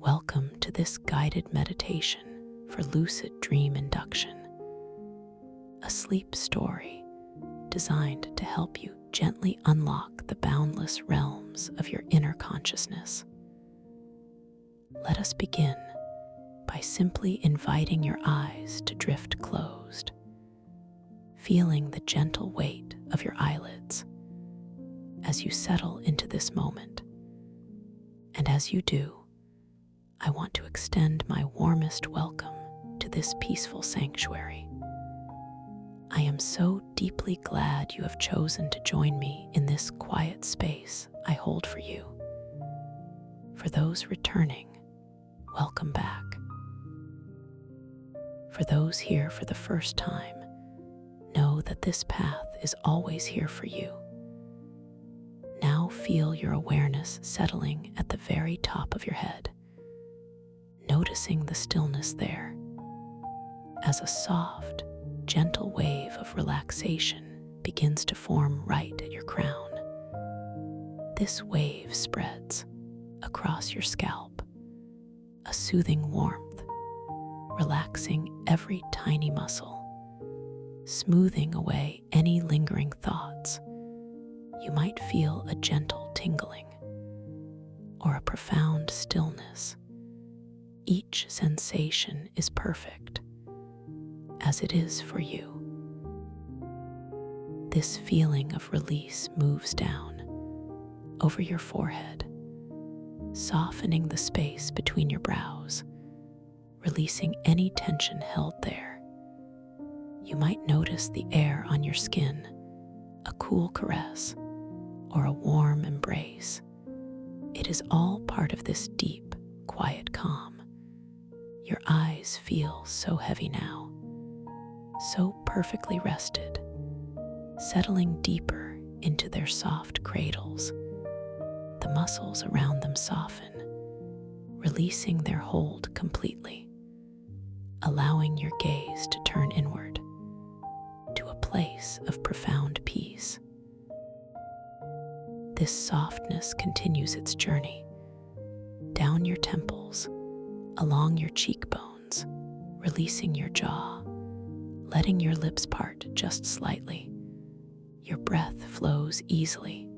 Welcome to this guided meditation for lucid dream induction, a sleep story designed to help you gently unlock the boundless realms of your inner consciousness. Let us begin by simply inviting your eyes to drift closed, feeling the gentle weight of your eyelids as you settle into this moment. And as you do, I want to extend my warmest welcome to this peaceful sanctuary. I am so deeply glad you have chosen to join me in this quiet space I hold for you. For those returning, welcome back. For those here for the first time, know that this path is always here for you. Now feel your awareness settling at the very top of your head, noticing the stillness there as a soft, gentle wave of relaxation begins to form right at your crown. This wave spreads across your scalp, a soothing warmth, relaxing every tiny muscle, smoothing away any lingering thoughts. You might feel a gentle tingling or a profound stillness. Each sensation is perfect, as it is for you. This feeling of release moves down over your forehead, softening the space between your brows, releasing any tension held there. You might notice the air on your skin, a cool caress, or a warm embrace. It is all part of this deep, quiet calm. Your eyes feel so heavy now, so perfectly rested, settling deeper into their soft cradles. The muscles around them soften, releasing their hold completely, allowing your gaze to turn inward to a place of profound peace. This softness continues its journey down your temples, along your cheekbones, releasing your jaw, letting your lips part just slightly. Your breath flows easily,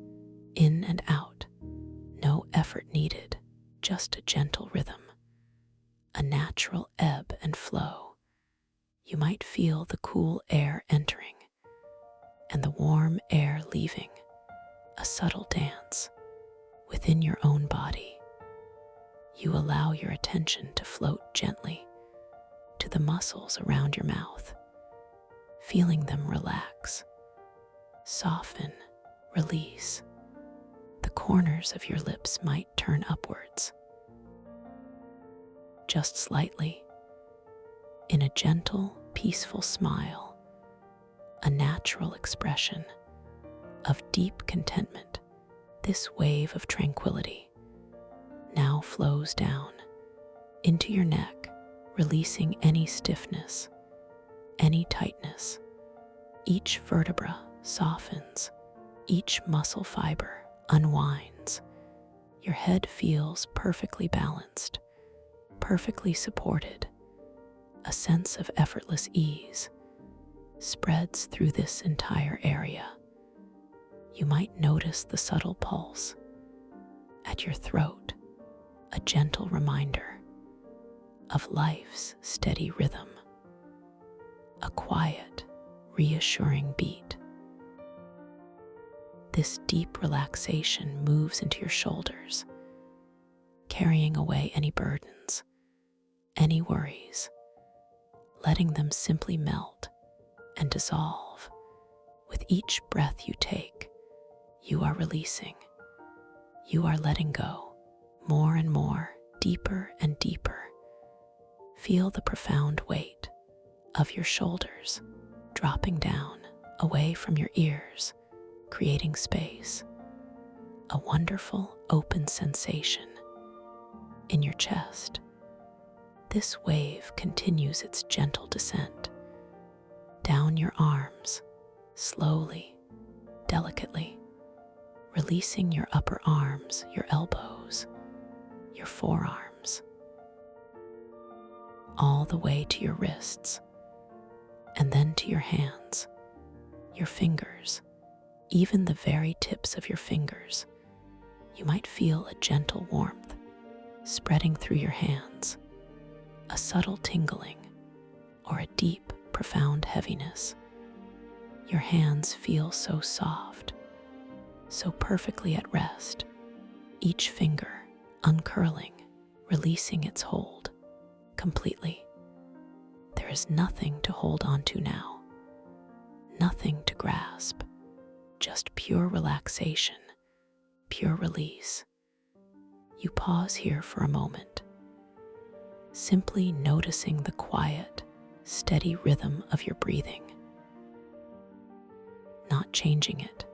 in and out, no effort needed, just a gentle rhythm, a natural ebb and flow. You might feel the cool air entering and the warm air leaving, a subtle dance within your own body. You allow your attention to float gently to the muscles around your mouth, feeling them relax, soften, release. The corners of your lips might turn upwards, just slightly, in a gentle, peaceful smile, a natural expression of deep contentment. This wave of tranquility now flows down into your neck, releasing any stiffness, any tightness. Each vertebra softens, each muscle fiber unwinds. Your head feels perfectly balanced, perfectly supported. A sense of effortless ease spreads through this entire area. You might notice the subtle pulse at your throat, a gentle reminder of life's steady rhythm, a quiet, reassuring beat. This deep relaxation moves into your shoulders, carrying away any burdens, any worries, letting them simply melt and dissolve. With each breath you take, you are releasing. You are letting go. More and more, deeper and deeper. Feel the profound weight of your shoulders dropping down away from your ears, creating space. A wonderful open sensation in your chest. This wave continues its gentle descent down your arms, slowly, delicately, releasing your upper arms, your elbows, your forearms, the way to your wrists, and then to your hands, your fingers, even the very tips of your fingers. You might feel a gentle warmth spreading through your hands, a subtle tingling, or a deep, profound heaviness. Your hands feel so soft, so perfectly at rest, each finger uncurling, releasing its hold completely. There is nothing to hold on to now, nothing to grasp, just pure relaxation, pure release. You pause here for a moment, simply noticing the quiet, steady rhythm of your breathing, not changing it,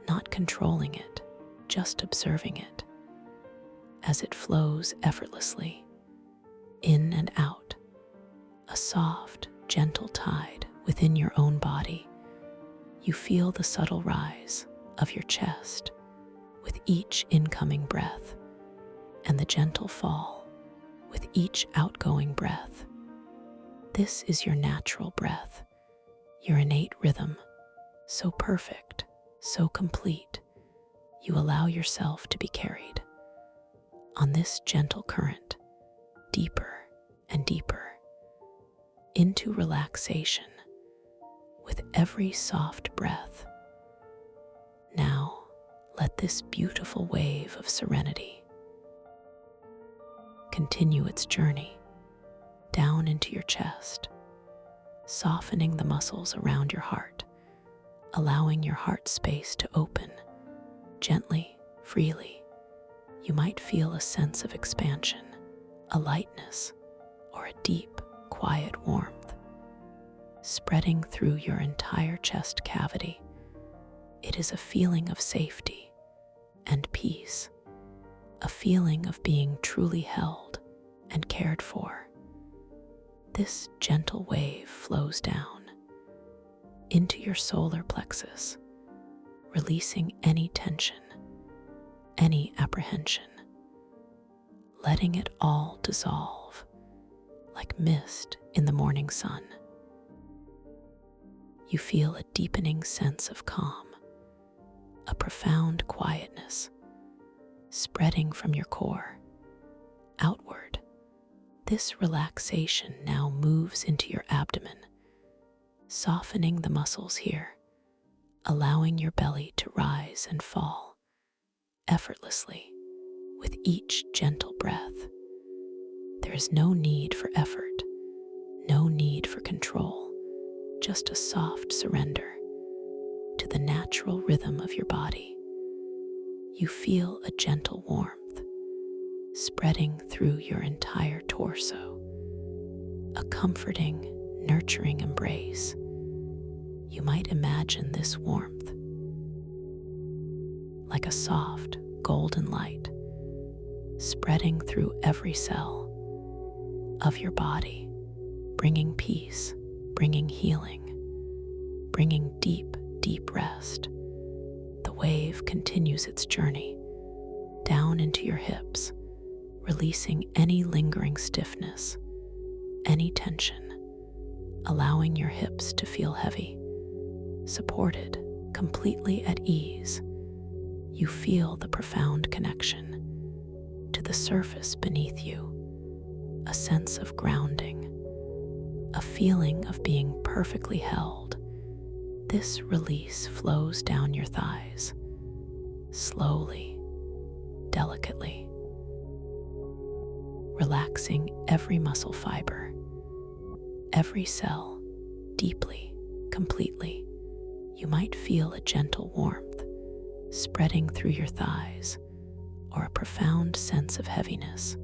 not controlling it, just observing it as it flows effortlessly, in and out, a soft, gentle tide within your own body. You feel the subtle rise of your chest with each incoming breath, and the gentle fall with each outgoing breath. This is your natural breath, your innate rhythm, so perfect, so complete. You allow yourself to be carried on this gentle current, deeper and deeper, into relaxation with every soft breath. Now, let this beautiful wave of serenity continue its journey down into your chest, softening the muscles around your heart, allowing your heart space to open gently, freely. You might feel a sense of expansion, a lightness, or a deep, quiet warmth spreading through your entire chest cavity. It is a feeling of safety and peace, a feeling of being truly held and cared for. This gentle wave flows down into your solar plexus, releasing any tension, any apprehension, letting it all dissolve like mist in the morning sun. You feel a deepening sense of calm, a profound quietness spreading from your core outward. This relaxation now moves into your abdomen, softening the muscles here, allowing your belly to rise and fall effortlessly with each gentle breath. There is no need for effort, no need for control, just a soft surrender to the natural rhythm of your body. You feel a gentle warmth spreading through your entire torso, a comforting, nurturing embrace. You might imagine this warmth like a soft, golden light spreading through every cell of your body, bringing peace, bringing healing, bringing deep, deep rest. The wave continues its journey down into your hips, releasing any lingering stiffness, any tension, allowing your hips to feel heavy, supported, completely at ease. You feel the profound connection to the surface beneath you, a sense of grounding, a feeling of being perfectly held. This release flows down your thighs, slowly, delicately, relaxing every muscle fiber, every cell, deeply, completely. You might feel a gentle warmth spreading through your thighs, or a profound sense of heaviness,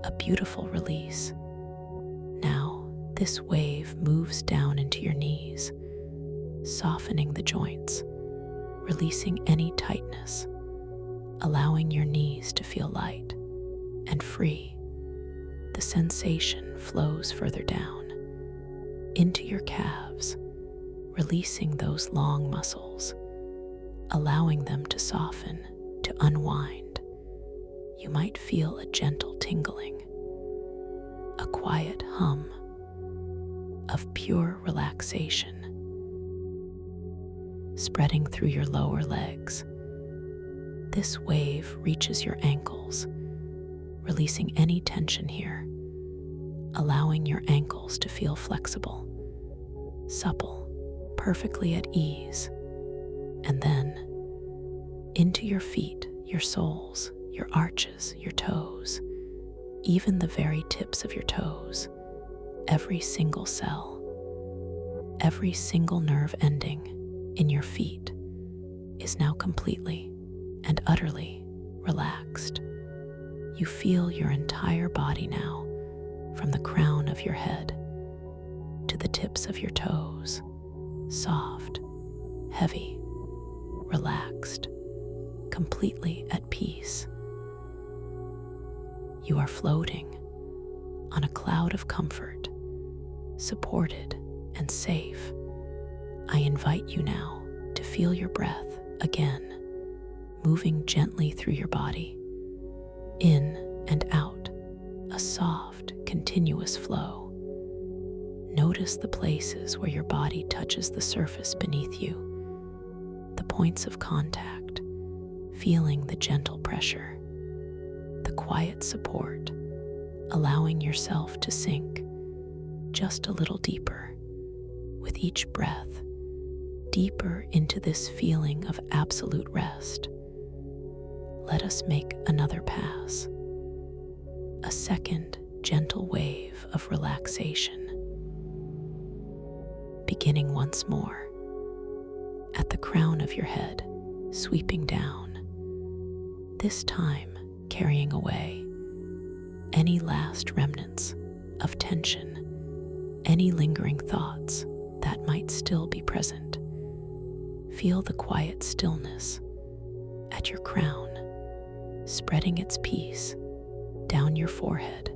a beautiful release. Now, this wave moves down into your knees, softening the joints, releasing any tightness, allowing your knees to feel light and free. The sensation flows further down into your calves, releasing those long muscles, allowing them to soften, to unwind. You might feel a gentle tingling, a quiet hum of pure relaxation spreading through your lower legs. This wave reaches your ankles, releasing any tension here, allowing your ankles to feel flexible, supple, perfectly at ease. And then into your feet, your soles, your arches, your toes, even the very tips of your toes. Every single cell, every single nerve ending in your feet is now completely and utterly relaxed. You feel your entire body now, from the crown of your head to the tips of your toes, soft, heavy, relaxed, completely at peace. You are floating on a cloud of comfort, supported and safe. I invite you now to feel your breath again, moving gently through your body, in and out, a soft, continuous flow. Notice the places where your body touches the surface beneath you, the points of contact, feeling the gentle pressure, the quiet support, allowing yourself to sink just a little deeper with each breath, deeper into this feeling of absolute rest. Let us make another pass, a second gentle wave of relaxation, beginning once more at the crown of your head, sweeping down, this time carrying away any last remnants of tension, any lingering thoughts that might still be present. Feel the quiet stillness at your crown, spreading its peace down your forehead,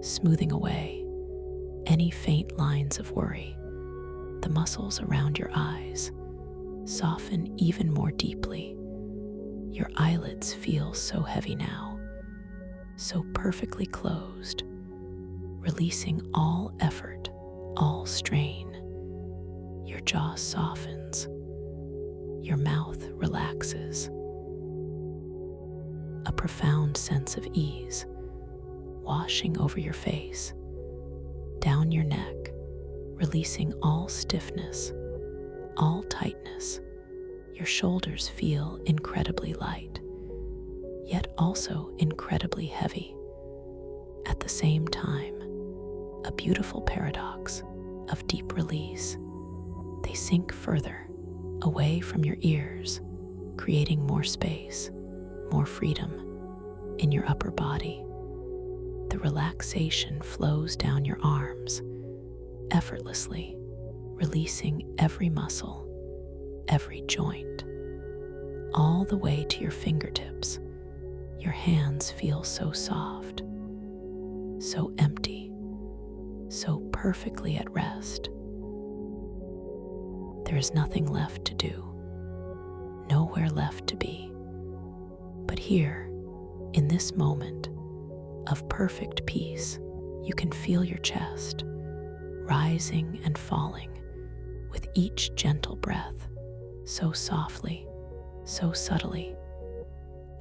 smoothing away any faint lines of worry. The muscles around your eyes soften even more deeply. Your eyelids feel so heavy now, so perfectly closed, releasing all effort, all strain. Your jaw softens, your mouth relaxes. A profound sense of ease washing over your face, down your neck, releasing all stiffness, all tightness. Your shoulders feel incredibly light, yet also incredibly heavy. At the same time, a beautiful paradox of deep release. They sink further away from your ears, creating more space, more freedom in your upper body. The relaxation flows down your arms, effortlessly, releasing every muscle, every joint, all the way to your fingertips. Your hands feel so soft, so empty, so perfectly at rest. There is nothing left to do, nowhere left to be. But here, in this moment of perfect peace, you can feel your chest rising and falling with each gentle breath, so softly, so subtly,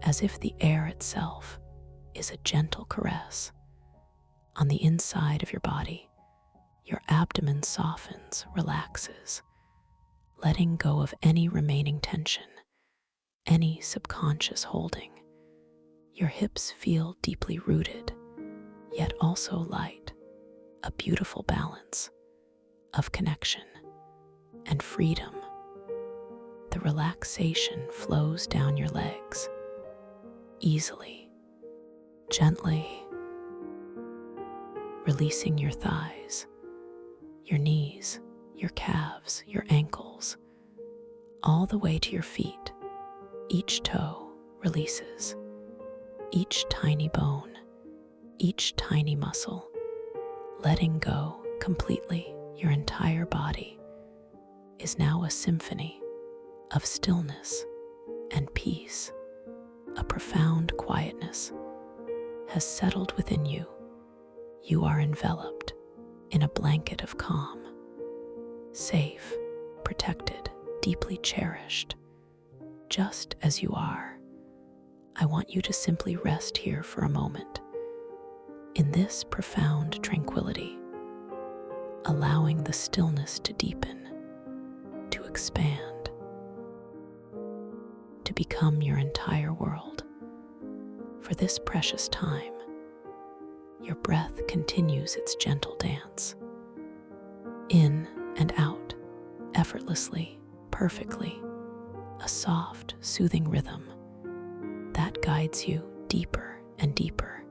as if the air itself is a gentle caress. On the inside of your body, your abdomen softens, relaxes, letting go of any remaining tension, any subconscious holding. Your hips feel deeply rooted, yet also light, a beautiful balance of connection and freedom. The relaxation flows down your legs, easily, gently, releasing your thighs, your knees, your calves, your ankles, all the way to your feet. Each toe releases, each tiny bone, each tiny muscle, letting go completely. Your entire body is now a symphony of stillness and peace. A profound quietness has settled within you, You are enveloped in a blanket of calm, safe, protected, deeply cherished, just as you are. I want you to simply rest here for a moment, in this profound tranquility, allowing the stillness to deepen, to expand, to become your entire world. For this precious time, your breath continues its gentle dance, in and out, effortlessly, perfectly, a soft, soothing rhythm that guides you deeper and deeper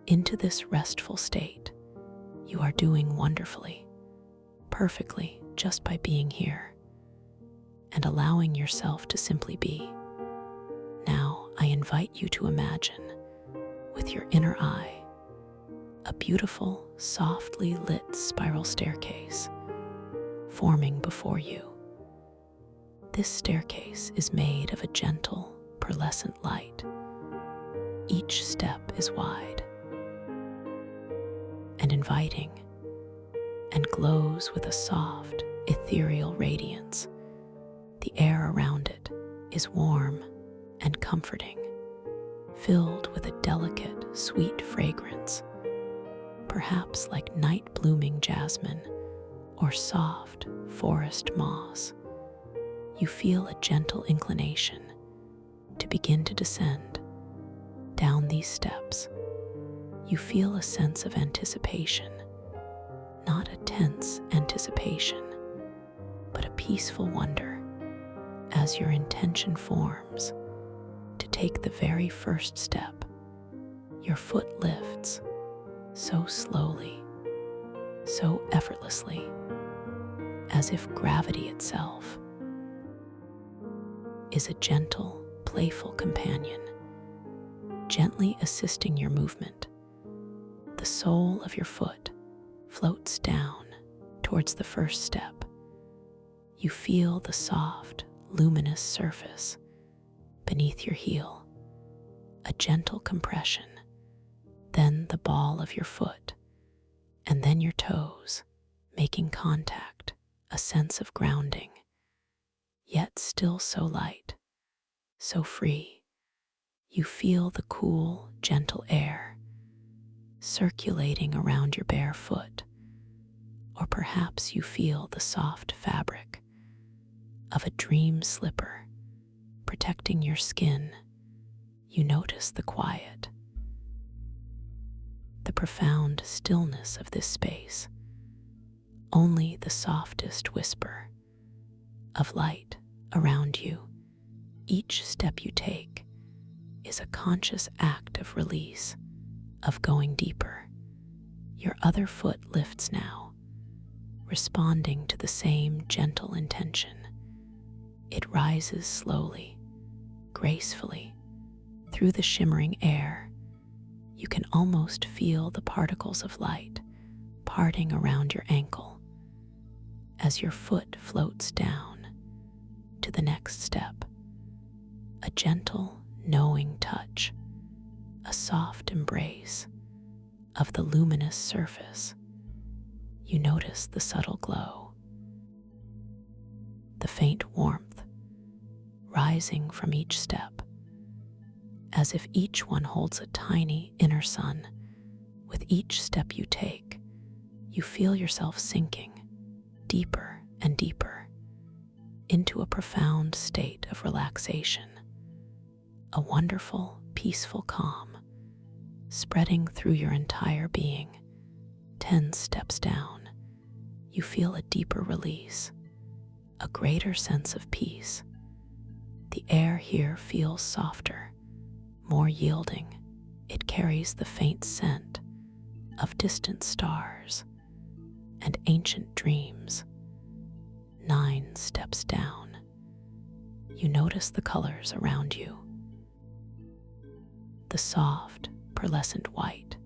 into this restful state. You are doing wonderfully, perfectly, just by being here and allowing yourself to simply be. Now, I invite you to imagine, with your inner eye, a beautiful, softly lit spiral staircase forming before you. This staircase is made of a gentle, pearlescent light. Each step is wide and inviting and glows with a soft, ethereal radiance. The air around it is warm and comforting, filled with a delicate, sweet fragrance, perhaps like night-blooming jasmine or soft forest moss. You feel a gentle inclination to begin to descend down these steps. You feel a sense of anticipation, not a tense anticipation, but a peaceful wonder as your intention forms to take the very first step. Your foot lifts so slowly, so effortlessly, as if gravity itself is a gentle, playful companion, gently assisting your movement. The sole of your foot floats down towards the first step. You feel the soft, luminous surface beneath your heel, a gentle compression, then the ball of your foot, and then your toes, making contact, a sense of grounding, yet still so light, so free. You feel the cool, gentle air circulating around your bare foot, or perhaps you feel the soft fabric of a dream slipper protecting your skin. You notice the quiet, the profound stillness of this space. Only the softest whisper of light around you. Each step you take is a conscious act of release, of going deeper. Your other foot lifts now, responding to the same gentle intention. It rises slowly, gracefully, through the shimmering air. You can almost feel the particles of light parting around your ankle as your foot floats down to the next step. A gentle, knowing touch, a soft embrace of the luminous surface. You notice the subtle glow, the faint warmth rising from each step, as if each one holds a tiny inner sun. With each step you take, you feel yourself sinking deeper and deeper into a profound state of relaxation, a wonderful, peaceful calm spreading through your entire being. 10 steps down, you feel a deeper release, a greater sense of peace. The air here feels softer, more yielding. It carries the faint scent of distant stars and ancient dreams. 9 steps down, you notice the colors around you. The soft, pearlescent white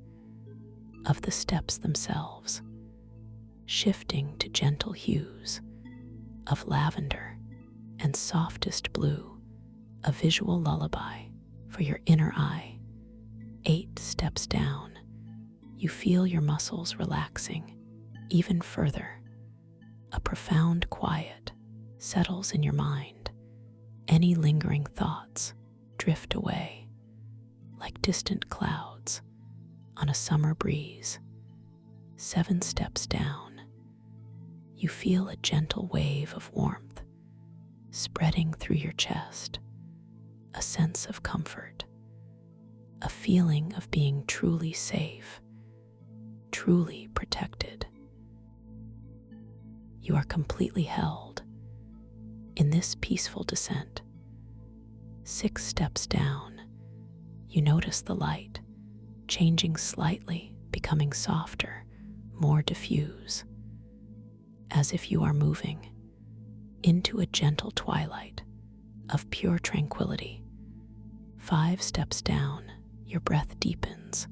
of the steps themselves, shifting to gentle hues of lavender and softest blue, a visual lullaby for your inner eye. 8 steps down, You feel your muscles relaxing even further. A profound quiet settles in your mind. Any lingering thoughts drift away like distant clouds on a summer breeze. 7 steps down, you feel a gentle wave of warmth spreading through your chest, a sense of comfort, a feeling of being truly safe, truly protected. You are completely held in this peaceful descent. 6 steps down, you notice the light changing slightly, becoming softer, more diffuse, as if you are moving into a gentle twilight of pure tranquility. 5 steps down, your breath deepens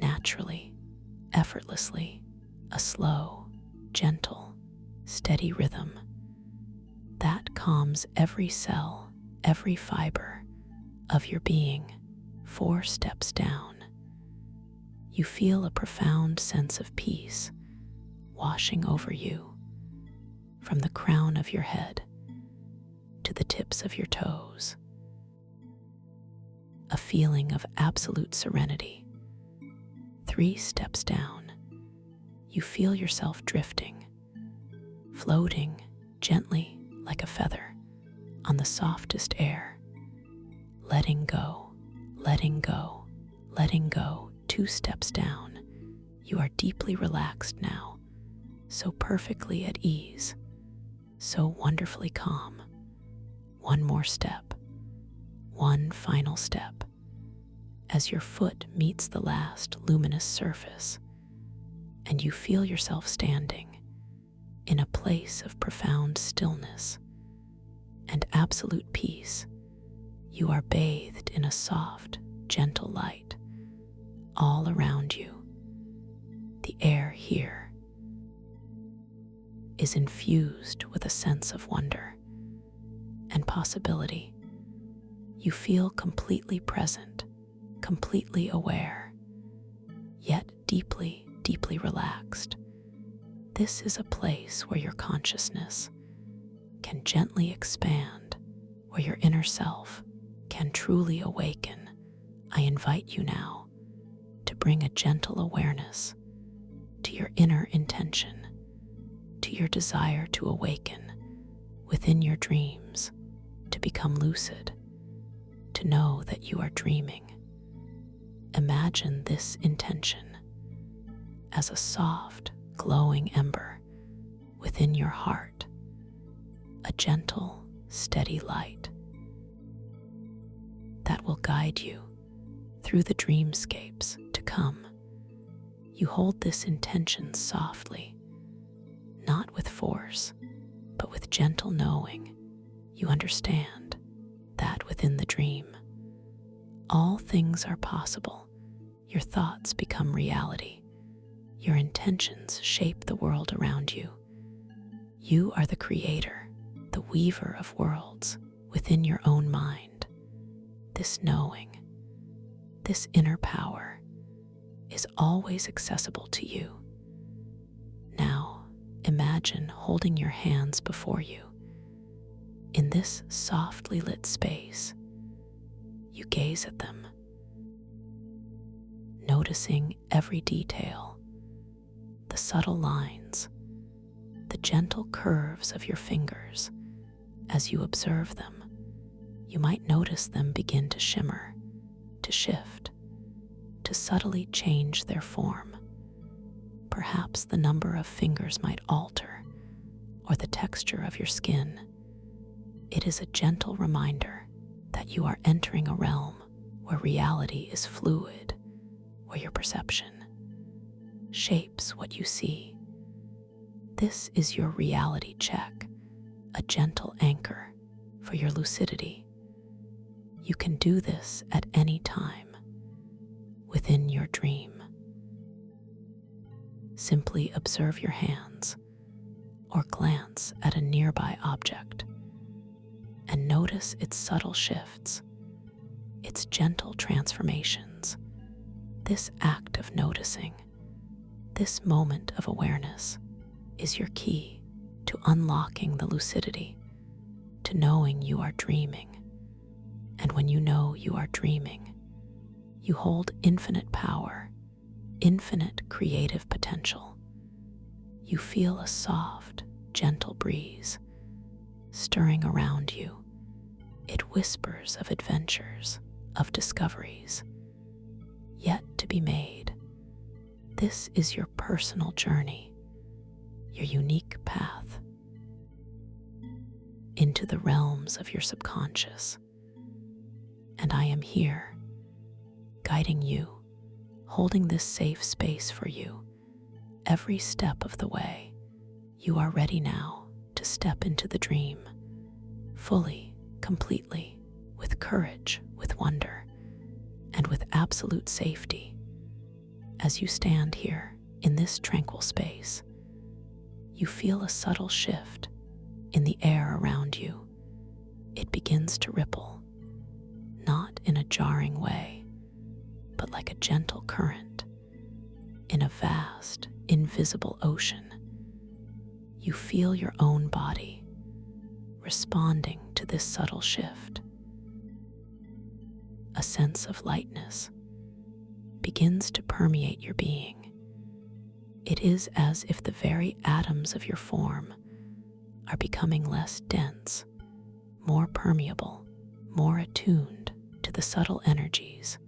naturally, effortlessly, a slow, gentle, steady rhythm that calms every cell, every fiber of your being. 4 steps down, you feel a profound sense of peace washing over you from the crown of your head to the tips of your toes. A feeling of absolute serenity. 3 steps down, you feel yourself drifting, floating gently like a feather on the softest air, letting go, letting go, letting go. 2 steps down, you are deeply relaxed now, so perfectly at ease, so wonderfully calm. 1 more step, 1 final step, as your foot meets the last luminous surface, and you feel yourself standing in a place of profound stillness and absolute peace. You are bathed in a soft, gentle light all around you. The air here is infused with a sense of wonder and possibility. You feel completely present, completely aware, yet deeply, deeply relaxed. This is a place where your consciousness can gently expand, where your inner self can truly awaken. I invite you now to bring a gentle awareness to your inner intention, to your desire to awaken within your dreams, to become lucid, to know that you are dreaming. Imagine this intention as a soft, glowing ember within your heart, a gentle, steady light that will guide you through the dreamscapes to come. You hold this intention softly, not with force, but with gentle knowing. You understand that within the dream, all things are possible. Your thoughts become reality. Your intentions shape the world around you. You are the creator, the weaver of worlds within your own mind. This knowing, this inner power, is always accessible to you. Now, imagine holding your hands before you. In this softly lit space, you gaze at them, noticing every detail, the subtle lines, the gentle curves of your fingers. As you observe them, you might notice them begin to shimmer, to shift, to subtly change their form. Perhaps the number of fingers might alter, or the texture of your skin. It is a gentle reminder that you are entering a realm where reality is fluid, where your perception shapes what you see. This is your reality check, a gentle anchor for your lucidity. You can do this at any time within your dream. Simply observe your hands or glance at a nearby object and notice its subtle shifts, its gentle transformations. This act of noticing This moment of awareness is your key to unlocking the lucidity, to knowing you are dreaming. And when you know you are dreaming, you hold infinite power, infinite creative potential. You feel a soft, gentle breeze stirring around you. It whispers of adventures, of discoveries yet to be made. This is your personal journey, your unique path into the realms of your subconscious. And I am here, guiding you, holding this safe space for you. Every step of the way, you are ready now to step into the dream, fully, completely, with courage, with wonder, and with absolute safety. As you stand here in this tranquil space, you feel a subtle shift in the air around you. It begins to ripple, not in a jarring way, but like a gentle current in a vast, invisible ocean. You feel your own body responding to this subtle shift. A sense of lightness begins to permeate your being. It is as if the very atoms of your form are becoming less dense, more permeable, more attuned to the subtle energies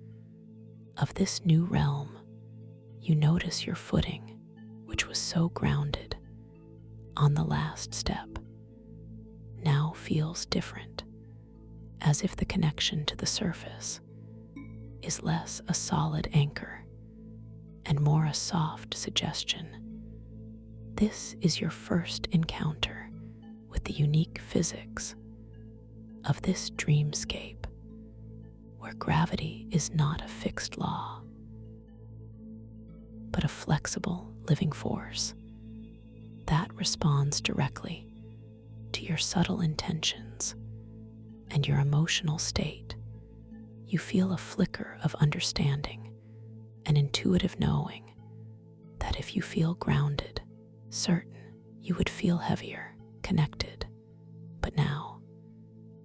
of this new realm. You notice your footing, which was so grounded on the last step, now feels different, as if the connection to the surface is less a solid anchor and more a soft suggestion. This is your first encounter with the unique physics of this dreamscape, where gravity is not a fixed law, but a flexible living force that responds directly to your subtle intentions and your emotional state. You feel a flicker of understanding, an intuitive knowing that if you feel grounded, certain, you would feel heavier, connected. But now,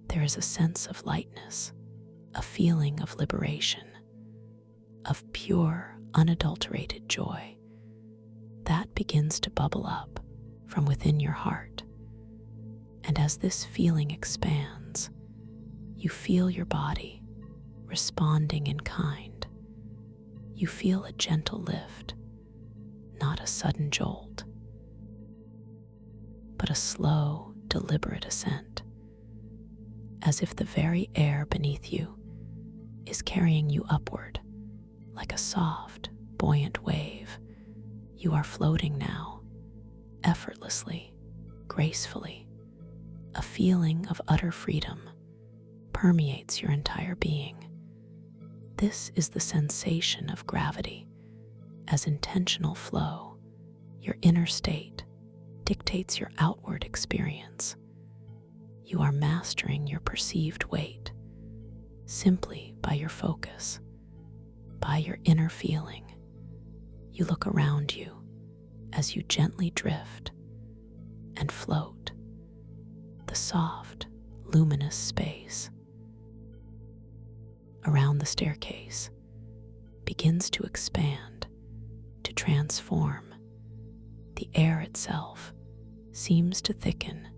there is a sense of lightness, a feeling of liberation, of pure, unadulterated joy that begins to bubble up from within your heart. And as this feeling expands, you feel your body responding in kind. You feel a gentle lift, not a sudden jolt, but a slow, deliberate ascent, as if the very air beneath you is carrying you upward like a soft, buoyant wave. You are floating now, effortlessly, gracefully. A feeling of utter freedom permeates your entire being. This is the sensation of gravity as intentional flow. Your inner state dictates your outward experience. You are mastering your perceived weight simply by your focus, by your inner feeling. You look around you as you gently drift and float. The soft, luminous space around the staircase begins to expand, to transform. The air itself seems to thicken,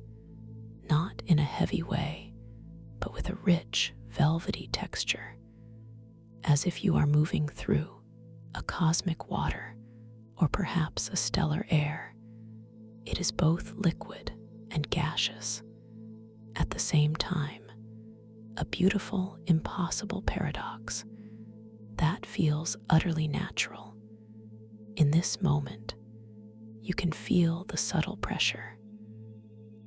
not in a heavy way, but with a rich, velvety texture, as if you are moving through a cosmic water or perhaps a stellar air. It is both liquid and gaseous at the same time, a beautiful, impossible paradox that feels utterly natural. In this moment, you can feel the subtle pressure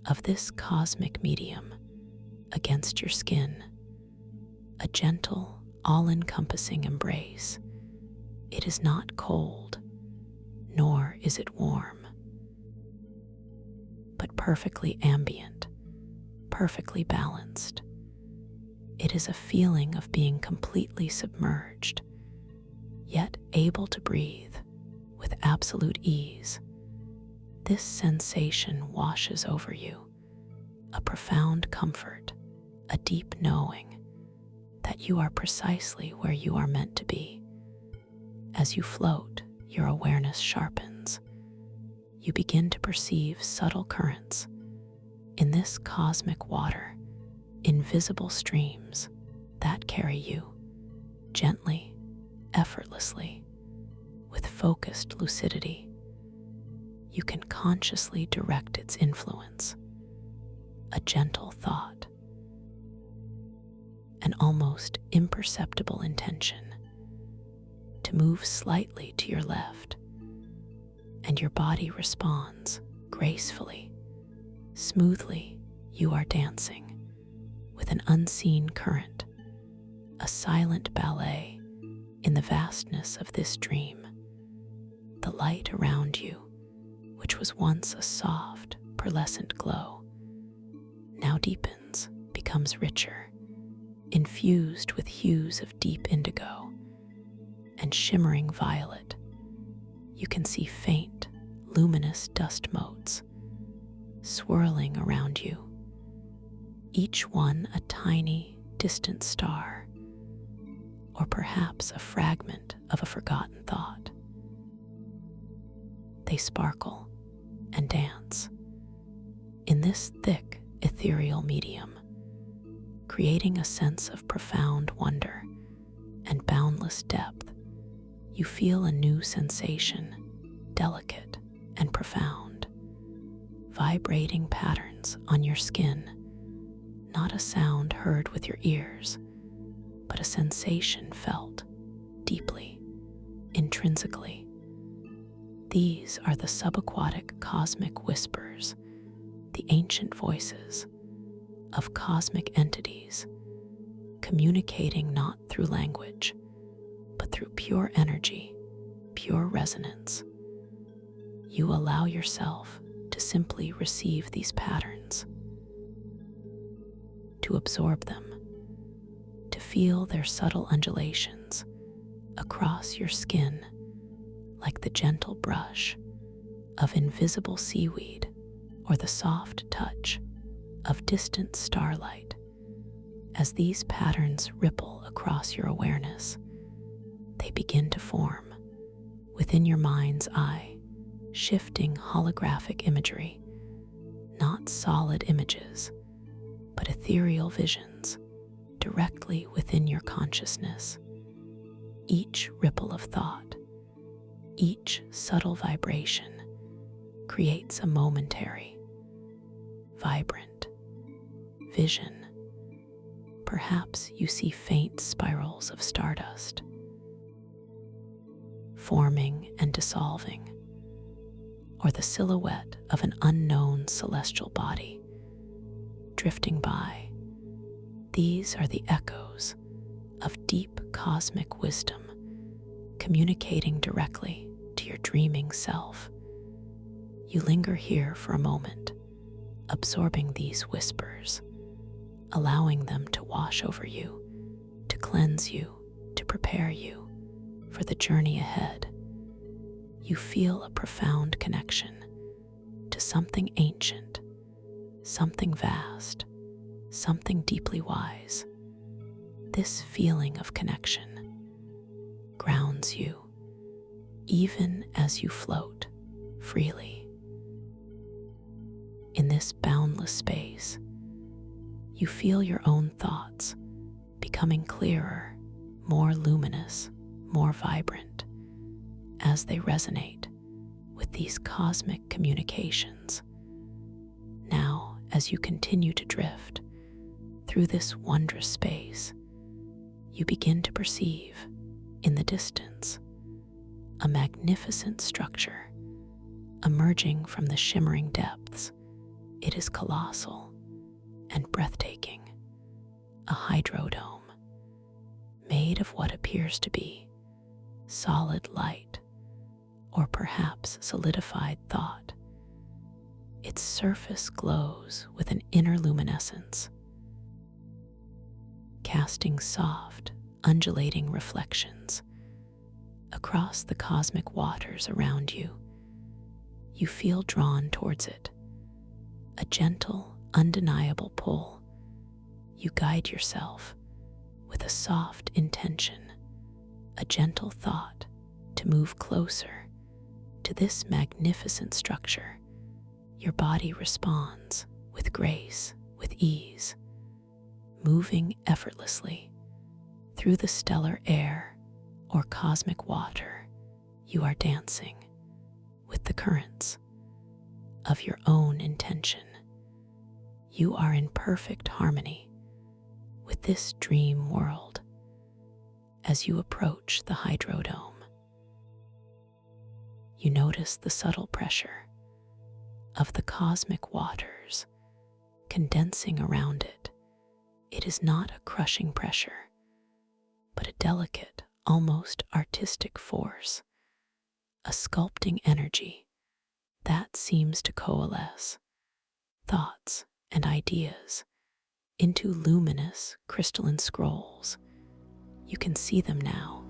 of this cosmic medium against your skin, a gentle, all-encompassing embrace. It is not cold, nor is it warm, but perfectly ambient, perfectly balanced. It is a feeling of being completely submerged, yet able to breathe with absolute ease. This sensation washes over you, a profound comfort, a deep knowing that you are precisely where you are meant to be. As you float, your awareness sharpens. You begin to perceive subtle currents. In this cosmic water, invisible streams that carry you gently, effortlessly, with focused lucidity. You can consciously direct its influence. A gentle thought, an almost imperceptible intention to move slightly to your left, and your body responds gracefully, smoothly. You are dancing with an unseen current, a silent ballet in the vastness of this dream. The light around you, which was once a soft, pearlescent glow, now deepens, becomes richer, infused with hues of deep indigo and shimmering violet. You can see faint, luminous dust motes swirling around you, each one a tiny, distant star, or perhaps a fragment of a forgotten thought. They sparkle and dance in this thick, ethereal medium, creating a sense of profound wonder and boundless depth. You feel a new sensation, delicate and profound, vibrating patterns on your skin, not a sound heard with your ears, but a sensation felt deeply, intrinsically. These are the subaquatic cosmic whispers, the ancient voices of cosmic entities, communicating not through language, but through pure energy, pure resonance. You allow yourself to simply receive these patterns, to absorb them, to feel their subtle undulations across your skin like the gentle brush of invisible seaweed or the soft touch of distant starlight. As these patterns ripple across your awareness, they begin to form within your mind's eye, shifting holographic imagery, not solid images, but ethereal visions directly within your consciousness. Each ripple of thought, each subtle vibration creates a momentary, vibrant vision. Perhaps you see faint spirals of stardust forming and dissolving, or the silhouette of an unknown celestial body drifting by. These are the echoes of deep cosmic wisdom communicating directly to your dreaming self. You linger here for a moment, absorbing these whispers, allowing them to wash over you, to cleanse you, to prepare you for the journey ahead. You feel a profound connection to something ancient, something vast, something deeply wise. This feeling of connection grounds you, even as you float freely. In this boundless space, you feel your own thoughts becoming clearer, more luminous, more vibrant, as they resonate with these cosmic communications. Now, as you continue to drift through this wondrous space, you begin to perceive, in the distance, a magnificent structure emerging from the shimmering depths. It is colossal and breathtaking, a hydrodome made of what appears to be solid light, or perhaps solidified thought. Its surface glows with an inner luminescence, casting soft, undulating reflections across the cosmic waters around you. You feel drawn towards it, a gentle, undeniable pull. You guide yourself with a soft intention, a gentle thought to move closer to this magnificent structure. Your body responds with grace, with ease, moving effortlessly through the stellar air or cosmic water. You are dancing with the currents of your own intention. You are in perfect harmony with this dream world. As you approach the hydrodome, you notice the subtle pressure of the cosmic waters condensing around it. It is not a crushing pressure, but a delicate, almost artistic force, a sculpting energy that seems to coalesce thoughts and ideas into luminous crystalline scrolls. You can see them now,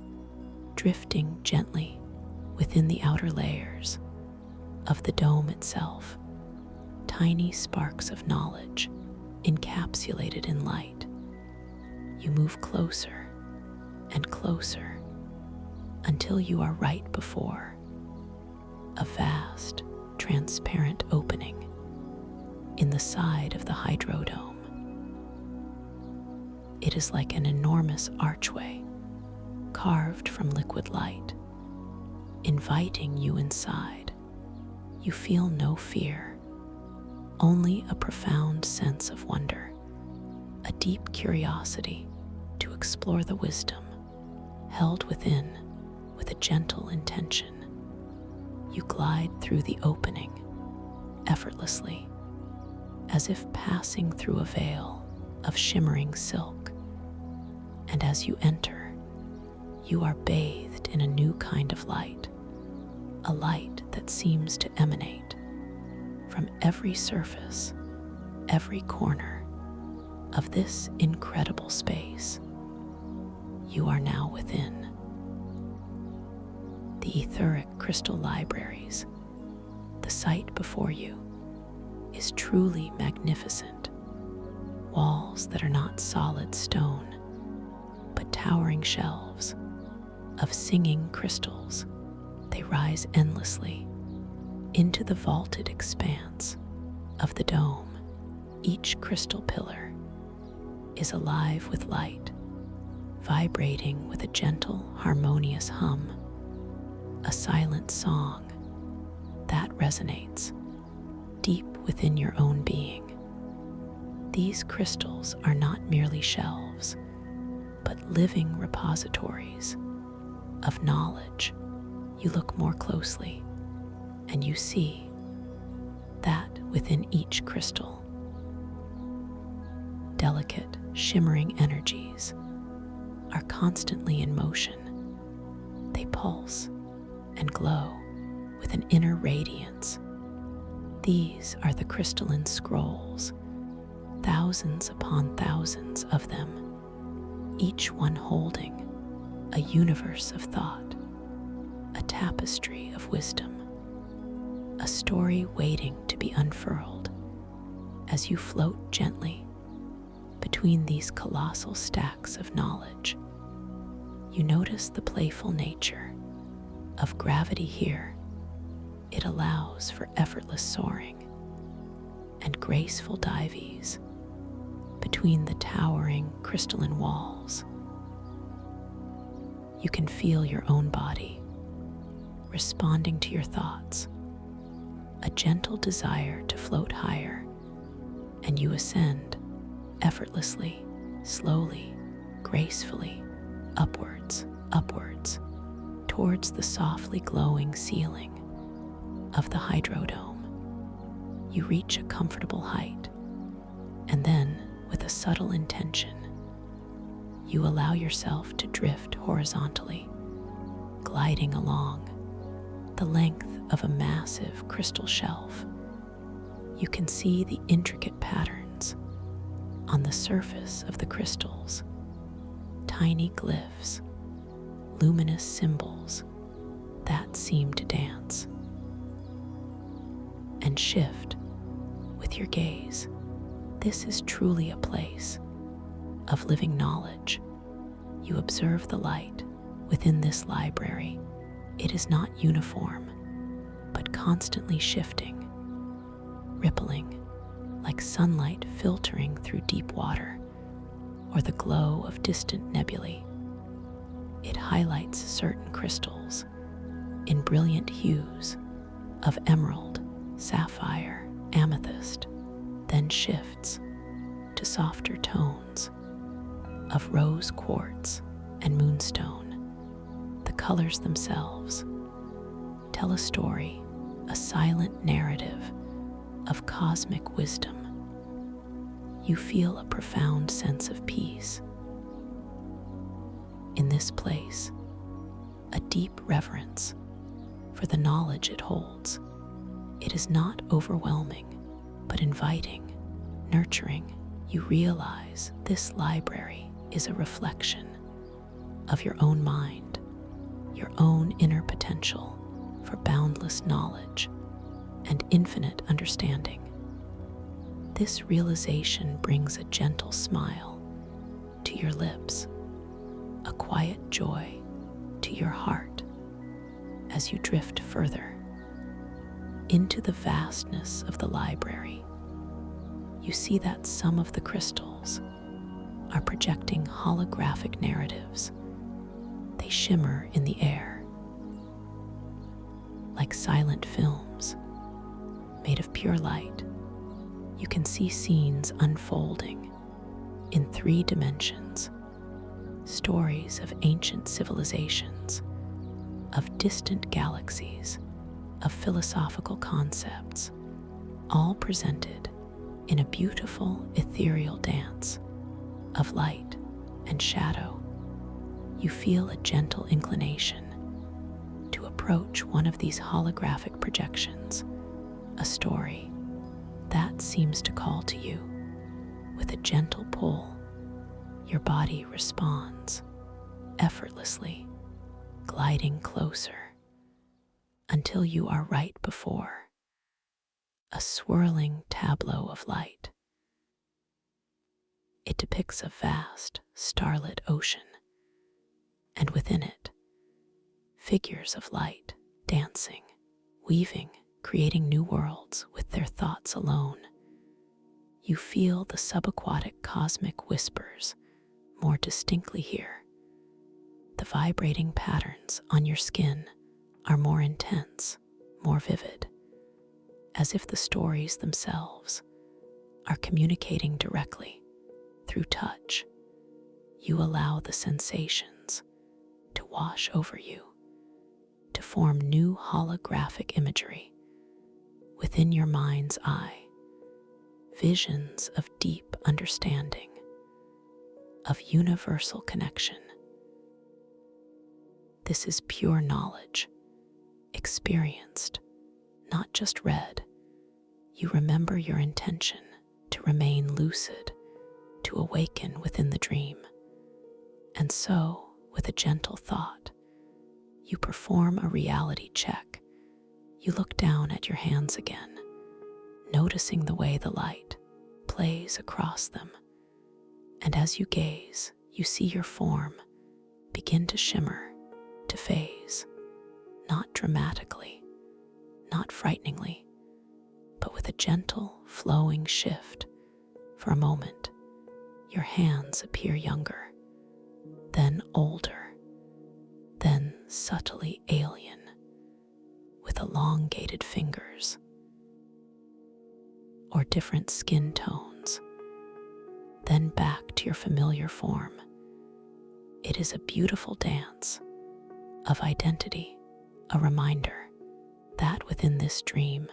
drifting gently within the outer layers of the dome itself, tiny sparks of knowledge encapsulated in light. You move closer and closer until you are right before a vast, transparent opening in the side of the hydrodome. It is like an enormous archway carved from liquid light, inviting you inside. You feel no fear, only a profound sense of wonder, a deep curiosity to explore the wisdom held within with a gentle intention. You glide through the opening effortlessly, as if passing through a veil of shimmering silk. And as you enter, you are bathed in a new kind of light, a light that seems to emanate from every surface, every corner of this incredible space. You are now within the etheric crystal libraries. The sight before you is truly magnificent. Walls that are not solid stone, but towering shelves of singing crystals. They rise endlessly into the vaulted expanse of the dome. Each crystal pillar is alive with light, vibrating with a gentle, harmonious hum, a silent song that resonates deep within your own being. These crystals are not merely shelves, but living repositories of knowledge. You look more closely, and you see that within each crystal, delicate, shimmering energies are constantly in motion. They pulse and glow with an inner radiance. These are the crystalline scrolls, thousands upon thousands of them, each one holding a universe of thought, a tapestry of wisdom, a story waiting to be unfurled. As you float gently between these colossal stacks of knowledge, you notice the playful nature of gravity here. It allows for effortless soaring and graceful dives between the towering crystalline walls. You can feel your own body responding to your thoughts, a gentle desire to float higher, and you ascend effortlessly, slowly, gracefully, upwards, towards the softly glowing ceiling of the hydrodome. You reach a comfortable height, and then, with a subtle intention, you allow yourself to drift horizontally, gliding along the length of a massive crystal shelf. You can see the intricate patterns on the surface of the crystals, tiny glyphs, luminous symbols that seem to dance and shift with your gaze. This is truly a place of living knowledge. You observe the light within this library. It is not uniform, but constantly shifting, rippling like sunlight filtering through deep water or the glow of distant nebulae. It highlights certain crystals in brilliant hues of emerald, sapphire, amethyst, then shifts to softer tones of rose quartz and moonstone. The colors themselves tell a story, a silent narrative of cosmic wisdom. You feel a profound sense of peace. In this place, a deep reverence for the knowledge it holds. It is not overwhelming, but inviting, nurturing. You realize this library is a reflection of your own mind, your own inner potential for boundless knowledge and infinite understanding. This realization brings a gentle smile to your lips, a quiet joy to your heart as you drift further into the vastness of the library. You see that some of the crystals are projecting holographic narratives. They shimmer in the air like silent films made of pure light. You can see scenes unfolding in 3 dimensions, stories of ancient civilizations, of distant galaxies, of philosophical concepts, all presented in a beautiful ethereal dance of light and shadow. You feel a gentle inclination to approach one of these holographic projections, a story that seems to call to you. With a gentle pull, your body responds effortlessly, gliding closer until you are right before a swirling tableau of light. It depicts a vast, starlit ocean, and within it, figures of light dancing, weaving, creating new worlds with their thoughts alone. You feel the subaquatic cosmic whispers more distinctly here. The vibrating patterns on your skin are more intense, more vivid, as if the stories themselves are communicating directly through touch. You allow the sensations to wash over you, to form new holographic imagery within your mind's eye, visions of deep understanding, of universal connection. This is pure knowledge, experienced, not just read. You remember your intention to remain lucid, to awaken within the dream. And so, with a gentle thought, you perform a reality check. You look down at your hands again, noticing the way the light plays across them. And as you gaze, you see your form begin to shimmer, to phase, not dramatically, not frighteningly, but with a gentle, flowing shift. For a moment, your hands appear younger, then older, then subtly alien, with elongated fingers or different skin tones, then back to your familiar form. It is a beautiful dance of identity, a reminder that within this dream,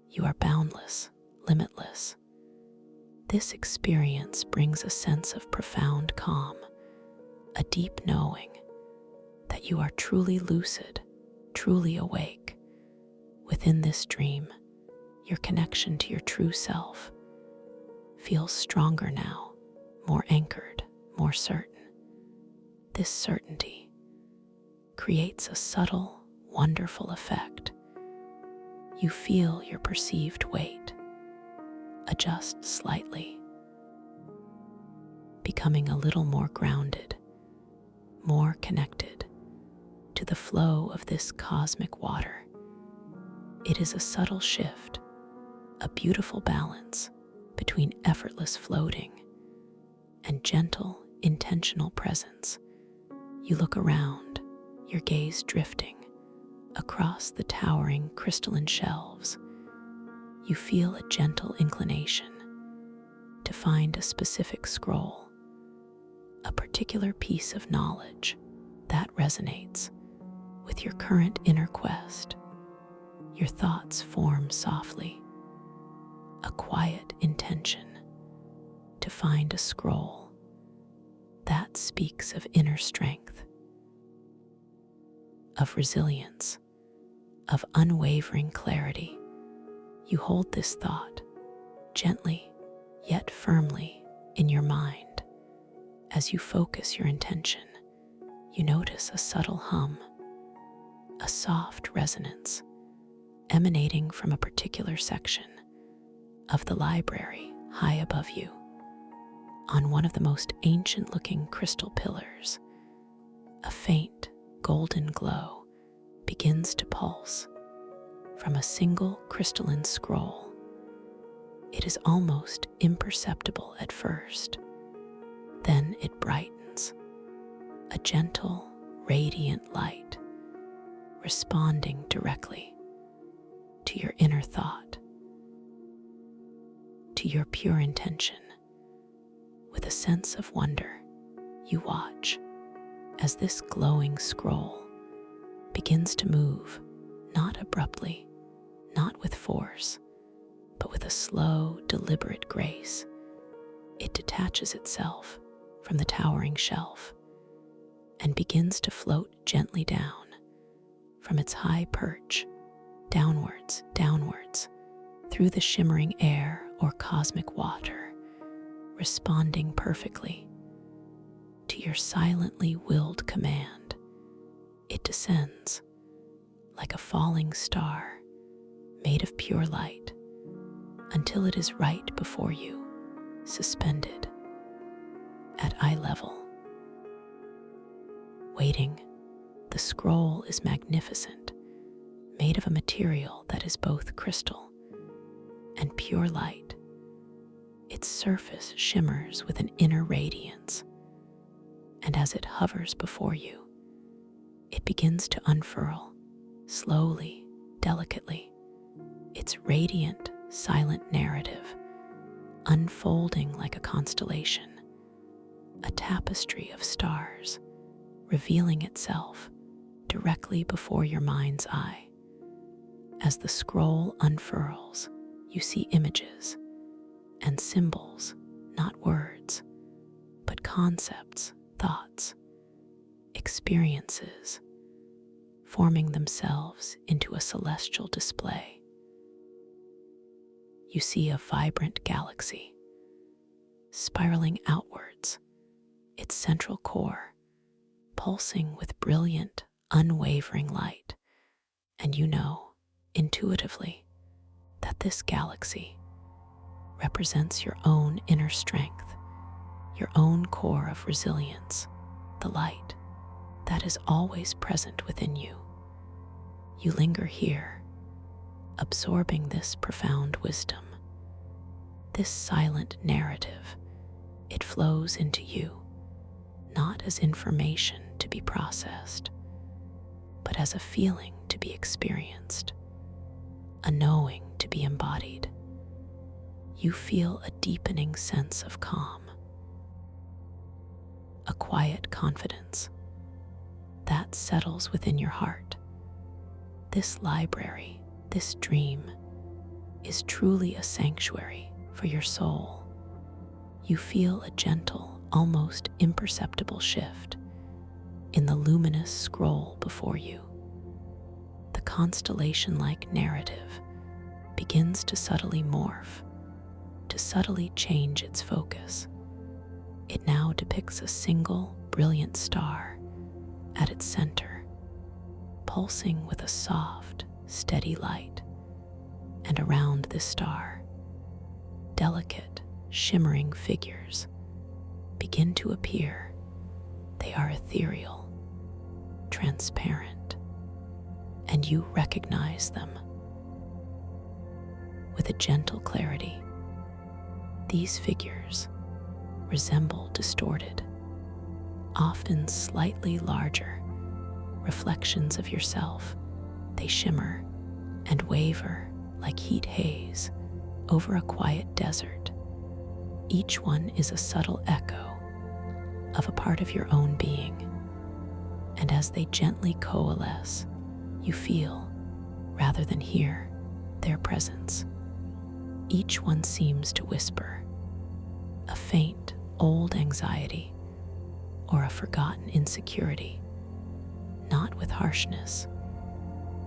you are boundless, limitless. This experience brings a sense of profound calm, a deep knowing that you are truly lucid, truly awake. Within this dream, your connection to your true self feels stronger now, more anchored, more certain. This certainty creates a subtle, wonderful effect. You feel your perceived weight adjust slightly, becoming a little more grounded, more connected to the flow of this cosmic water. It is a subtle shift, a beautiful balance between effortless floating and gentle, intentional presence. You look around, your gaze drifting across the towering crystalline shelves. You feel a gentle inclination to find a specific scroll, a particular piece of knowledge that resonates with your current inner quest. Your thoughts form softly, a quiet intention to find a scroll that speaks of inner strength, of resilience, of unwavering clarity. You hold this thought gently yet firmly in your mind. As you focus your intention, you notice a subtle hum, a soft resonance emanating from a particular section of the library high above you. On one of the most ancient-looking crystal pillars, a faint golden glow begins to pulse from a single crystalline scroll. It is almost imperceptible at first. Then it brightens, a gentle, radiant light, responding directly to your inner thought, to your pure intention. With a sense of wonder, you watch as this glowing scroll begins to move, not abruptly, not with force, but with a slow, deliberate grace. It detaches itself from the towering shelf and begins to float gently down from its high perch, downwards, through the shimmering air or cosmic water, responding perfectly to your silently willed command. It descends like a falling star made of pure light until it is right before you, suspended at eye level. Waiting, the scroll is magnificent, made of a material that is both crystal and pure light. Its surface shimmers with an inner radiance, and as it hovers before you, it begins to unfurl, slowly, delicately, its radiant, silent narrative, unfolding like a constellation, a tapestry of stars, revealing itself directly before your mind's eye. As the scroll unfurls, you see images and symbols, not words, but concepts, thoughts, experiences, forming themselves into a celestial display. You see a vibrant galaxy, spiraling outwards, its central core pulsing with brilliant, unwavering light, and you know, intuitively, that this galaxy represents your own inner strength, your own core of resilience, the light that is always present within you. You linger here, absorbing this profound wisdom, this silent narrative. It flows into you, not as information to be processed, but as a feeling to be experienced, a knowing to be embodied. You feel a deepening sense of calm, a quiet confidence that settles within your heart. This library, this dream, is truly a sanctuary for your soul. You feel a gentle, almost imperceptible shift in the luminous scroll before you. The constellation-like narrative begins to subtly morph, to subtly change its focus. It now depicts a single, brilliant star at its center, pulsing with a soft, steady light. And around this star, delicate, shimmering figures begin to appear. They are ethereal, transparent, and you recognize them. With a gentle clarity, these figures resemble distorted, often slightly larger, reflections of yourself. They shimmer and waver like heat haze over a quiet desert. Each one is a subtle echo of a part of your own being, and as they gently coalesce, you feel, rather than hear, their presence. Each one seems to whisper a faint, old anxiety or a forgotten insecurity, not with harshness,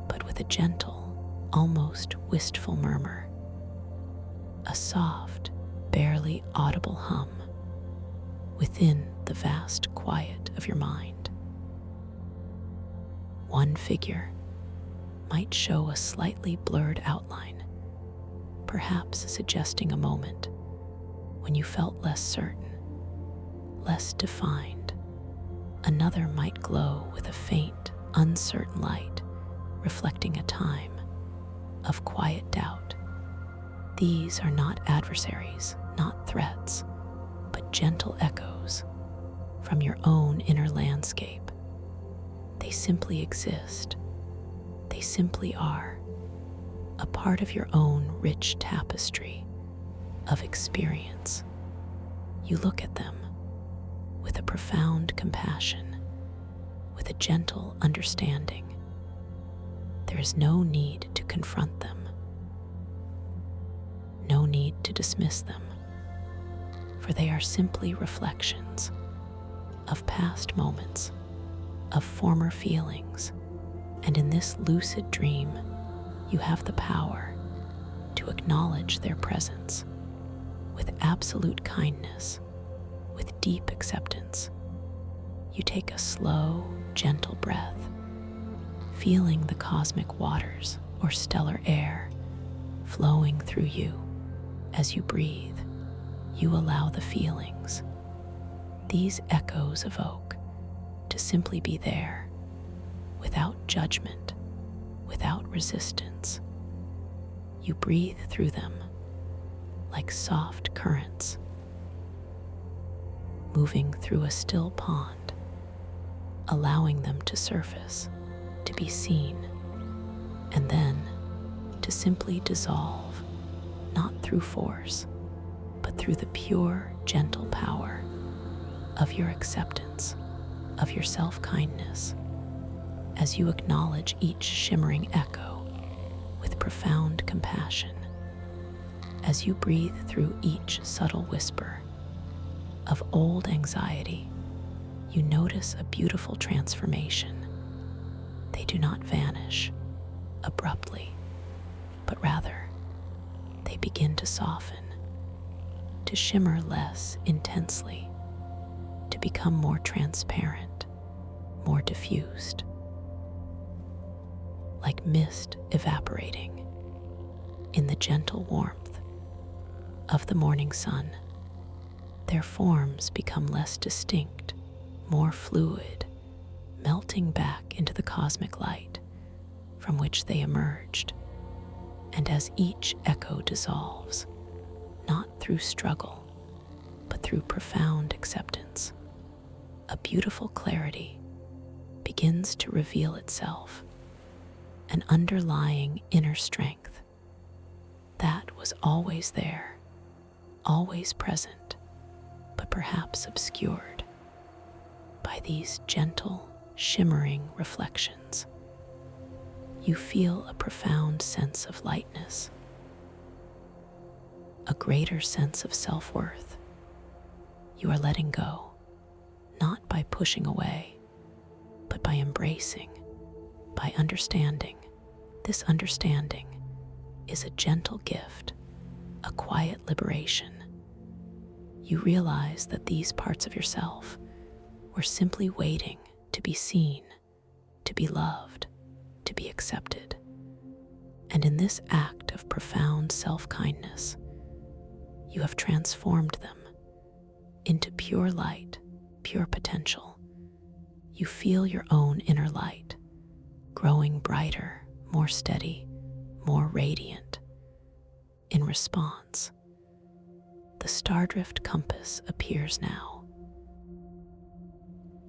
but with a gentle, almost wistful murmur, a soft, barely audible hum within the vast quiet of your mind. One figure might show a slightly blurred outline, perhaps suggesting a moment when you felt less certain, less defined. Another might glow with a faint, uncertain light, reflecting a time of quiet doubt. These are not adversaries, not threats, but gentle echoes from your own inner landscape. They simply exist. They simply are, a part of your own rich tapestry of experience. You look at them with a profound compassion, with a gentle understanding. There is no need to confront them, no need to dismiss them, for they are simply reflections of past moments, of former feelings, and in this lucid dream, you have the power to acknowledge their presence with absolute kindness, with deep acceptance. You take a slow, gentle breath, feeling the cosmic waters or stellar air flowing through you. As you breathe, you allow the feelings these echoes evoke to simply be there, without judgment, without resistance. You breathe through them like soft currents, moving through a still pond, allowing them to surface, to be seen, and then to simply dissolve, not through force, but through the pure, gentle power of your acceptance, of your self-kindness, as you acknowledge each shimmering echo with profound compassion. As you breathe through each subtle whisper of old anxiety, you notice a beautiful transformation. They do not vanish abruptly, but rather they begin to soften, to shimmer less intensely, to become more transparent, more diffused, like mist evaporating in the gentle warmth of the morning sun. Their forms become less distinct, more fluid, melting back into the cosmic light from which they emerged. And as each echo dissolves, not through struggle, but through profound acceptance, a beautiful clarity begins to reveal itself, an underlying inner strength that was always there, always present, but perhaps obscured by these gentle, shimmering reflections. You feel a profound sense of lightness, a greater sense of self-worth. You are letting go, not by pushing away, but by embracing, by understanding. This understanding is a gentle gift, a quiet liberation. You realize that these parts of yourself were simply waiting to be seen, to be loved. to be accepted. And in this act of profound self-kindness, you have transformed them into pure light, pure potential. You feel your own inner light growing brighter, more steady, more radiant. In response, the Stardrift compass appears now,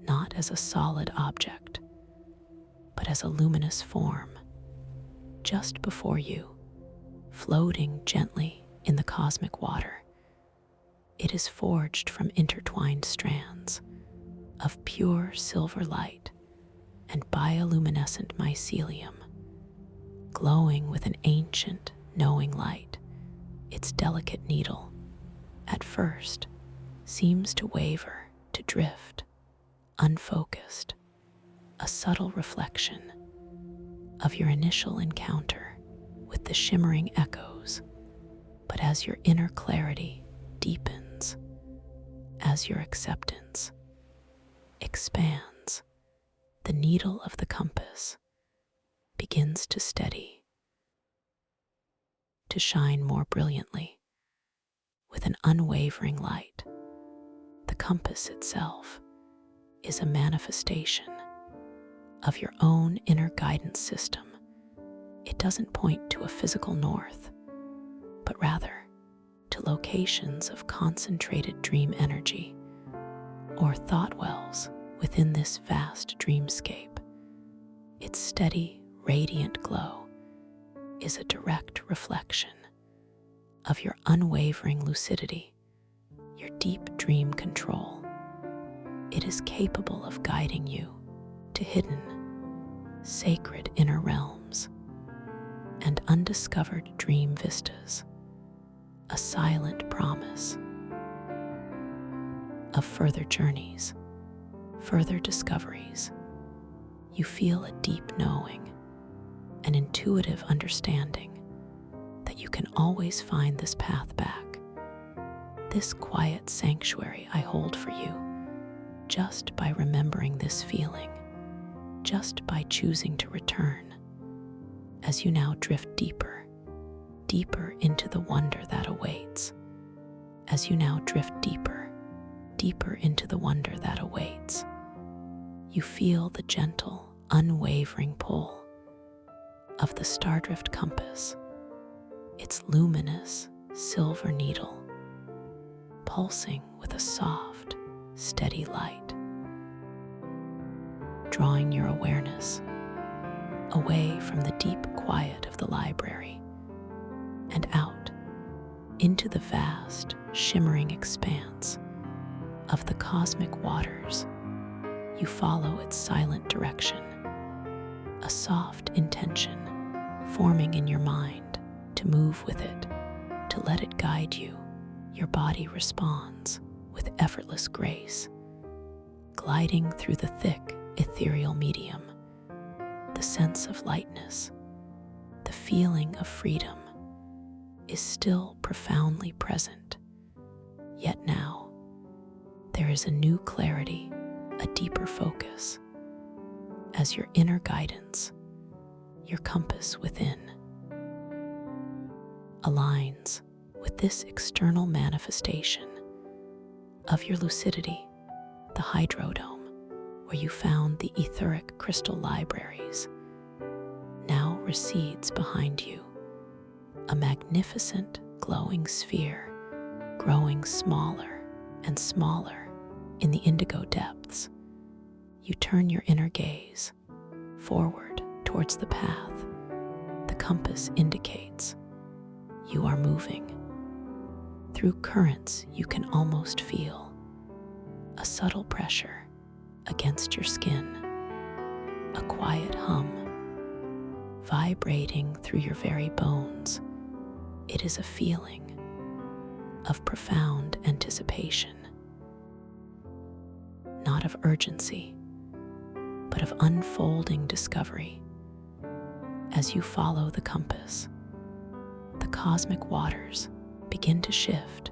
not as a solid object, but as a luminous form, just before you, floating gently in the cosmic water. It is forged from intertwined strands of pure silver light and bioluminescent mycelium, glowing with an ancient, knowing light. Its delicate needle, at first, seems to waver, to drift, unfocused, a subtle reflection of your initial encounter with the shimmering echoes. But as your inner clarity deepens, as your acceptance expands, the needle of the compass begins to steady, to shine more brilliantly with an unwavering light. The compass itself is a manifestation of your own inner guidance system. It doesn't point to a physical north, but rather to locations of concentrated dream energy or thought wells within this vast dreamscape. Its steady, radiant glow is a direct reflection of your unwavering lucidity, your deep dream control. It is capable of guiding you to hidden, sacred inner realms and undiscovered dream vistas, a silent promise of further journeys, further discoveries. You feel a deep knowing, an intuitive understanding that you can always find this path back, this quiet sanctuary I hold for you, just by remembering this feeling, just by choosing to return, as you now drift deeper, deeper into the wonder that awaits, as you now drift deeper, deeper into the wonder that awaits. You feel the gentle, unwavering pull of the Stardrift compass, its luminous silver needle, pulsing with a soft, steady light, drawing your awareness away from the deep quiet of the library and out into the vast, shimmering expanse of the cosmic waters. You follow its silent direction, a soft intention forming in your mind to move with it, to let it guide you. Your body responds with effortless grace, gliding through the thick, ethereal medium. The sense of lightness, the feeling of freedom is still profoundly present. Yet now, there is a new clarity, a deeper focus, as your inner guidance, your compass within, aligns with this external manifestation of your lucidity. The hydrodome, where you found the etheric crystal libraries, now recedes behind you, a magnificent glowing sphere growing smaller and smaller in the indigo depths. You turn your inner gaze forward towards the path the compass indicates. You are moving through currents you can almost feel, a subtle pressure against your skin, a quiet hum vibrating through your very bones. It is a feeling of profound anticipation, not of urgency, but of unfolding discovery. As you follow the compass, the cosmic waters begin to shift,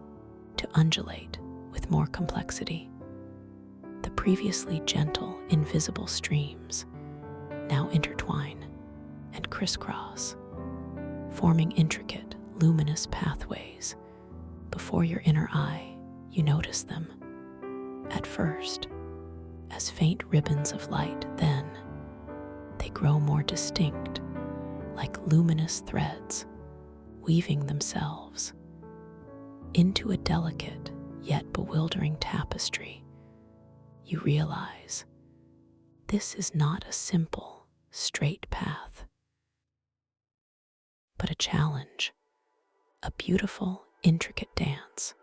to undulate with more complexity. The previously gentle, invisible streams now intertwine, and crisscross, forming intricate, luminous pathways. Before your inner eye, you notice them. At first, as faint ribbons of light, then they grow more distinct, like luminous threads, weaving themselves into a delicate yet bewildering tapestry. You realize this is not a simple, straight path, but a challenge, a beautiful, intricate dance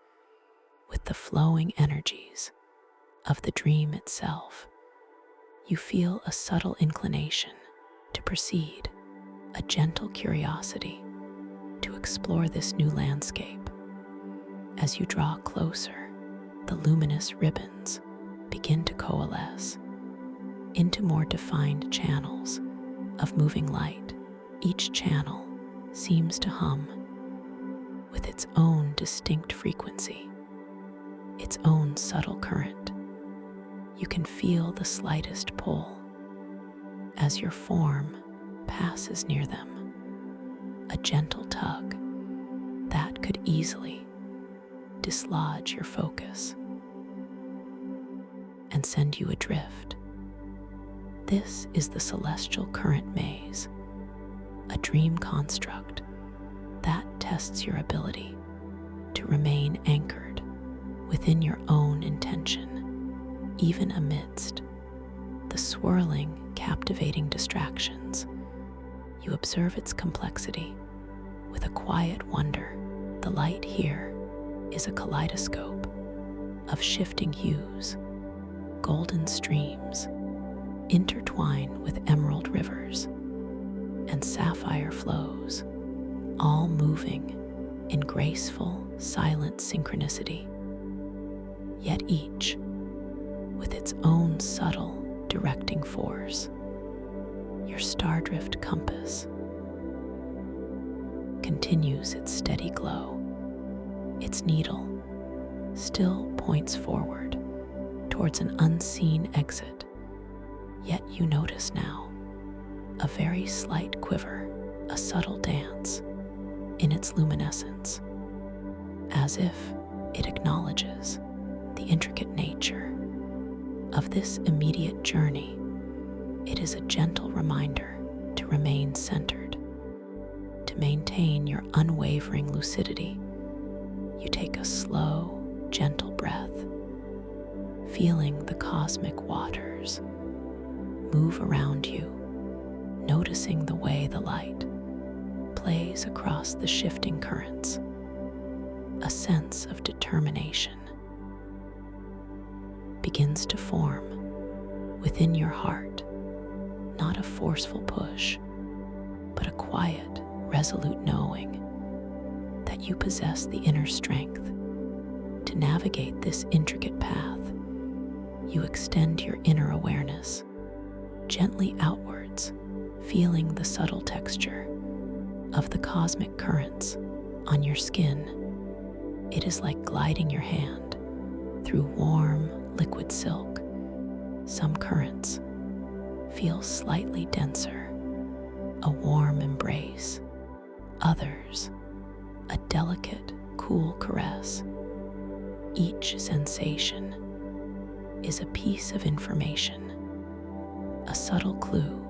with the flowing energies of the dream itself. You feel a subtle inclination to proceed, a gentle curiosity to explore this new landscape. As you draw closer, the luminous ribbons begin to coalesce into more defined channels of moving light. Each channel seems to hum with its own distinct frequency, its own subtle current. You can feel the slightest pull as your form passes near them, a gentle tug that could easily dislodge your focus and send you adrift. This is the celestial current maze, a dream construct that tests your ability to remain anchored within your own intention, even amidst the swirling, captivating distractions. You observe its complexity with a quiet wonder. The light here is a kaleidoscope of shifting hues. Golden streams intertwine with emerald rivers and sapphire flows, all moving in graceful, silent synchronicity, yet each with its own subtle directing force. Your stardrift compass continues its steady glow. Its needle still points forward towards an unseen exit, yet you notice now a very slight quiver, a subtle dance in its luminescence, as if it acknowledges the intricate nature of this immediate journey. It is a gentle reminder to remain centered, to maintain your unwavering lucidity. You take a slow, gentle breath, feeling the cosmic waters move around you, noticing the way the light plays across the shifting currents. A sense of determination begins to form within your heart, not a forceful push, but a quiet, resolute knowing that you possess the inner strength to navigate this intricate path. You extend your inner awareness gently outwards, feeling the subtle texture of the cosmic currents on your skin. It is like gliding your hand through warm, liquid silk. Some currents feel slightly denser, a warm embrace. Others, a delicate, cool caress. Each sensation is a piece of information, a subtle clue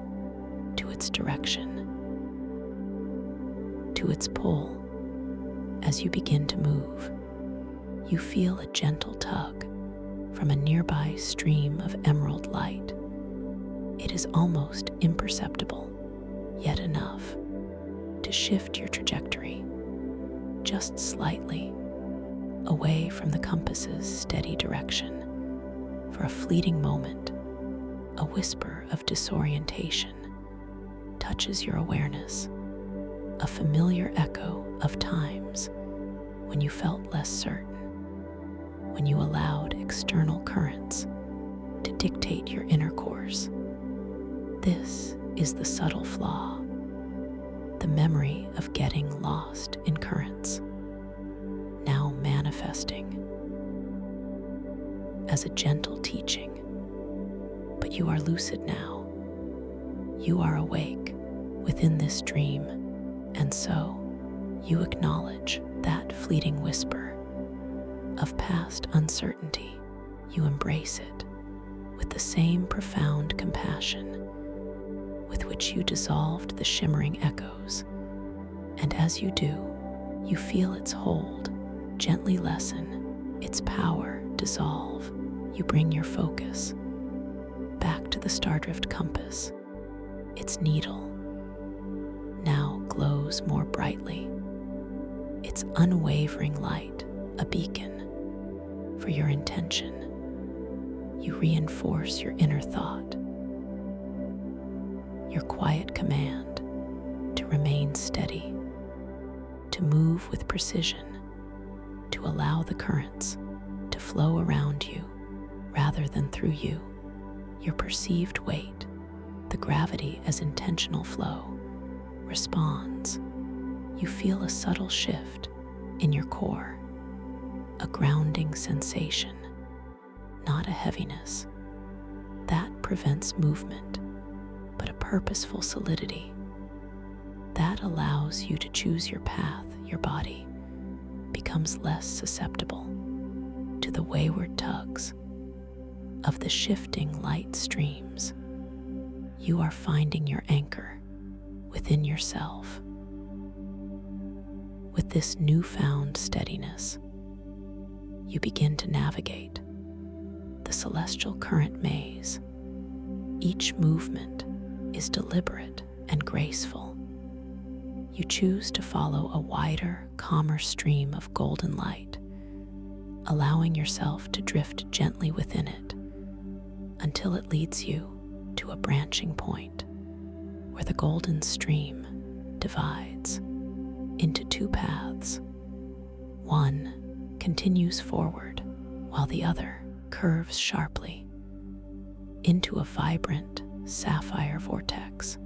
to its direction, to its pull. As you begin to move, you feel a gentle tug from a nearby stream of emerald light. It is almost imperceptible, yet enough to shift your trajectory just slightly away from the compass's steady direction. For a fleeting moment, a whisper of disorientation touches your awareness, a familiar echo of times when you felt less certain, when you allowed external currents to dictate your inner course. This is the subtle flaw, the memory of getting lost in currents, now manifesting as a gentle teaching. But you are lucid now. You are awake within this dream, and so you acknowledge that fleeting whisper of past uncertainty. You embrace it with the same profound compassion with which you dissolved the shimmering echoes. And as you do, you feel its hold gently lessen, its power dissolve. You bring your focus back to the Stardrift compass. Its needle now glows more brightly, its unwavering light a beacon for your intention. You reinforce your inner thought, your quiet command to remain steady, to move with precision, to allow the currents to flow around you rather than through you. Your perceived weight, the gravity as intentional flow, responds. You feel a subtle shift in your core, a grounding sensation, not a heaviness that prevents movement, but a purposeful solidity that allows you to choose your path. Your body becomes less susceptible to the wayward tugs of the shifting light streams. You are finding your anchor within yourself. With this newfound steadiness, you begin to navigate the celestial current maze. Each movement is deliberate and graceful. You choose to follow a wider, calmer stream of golden light, allowing yourself to drift gently within it until it leads you to a branching point where the golden stream divides into two paths. One continues forward while the other curves sharply into a vibrant sapphire vortex.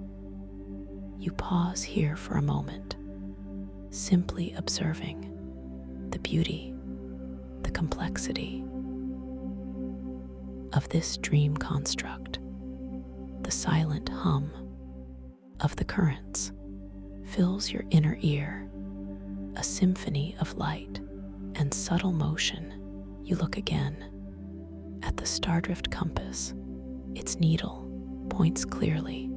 You pause here for a moment, simply observing the beauty, the complexity of this dream construct. The silent hum of the currents fills your inner ear, a symphony of light and subtle motion. You look again at the Stardrift compass. Its needle points clearly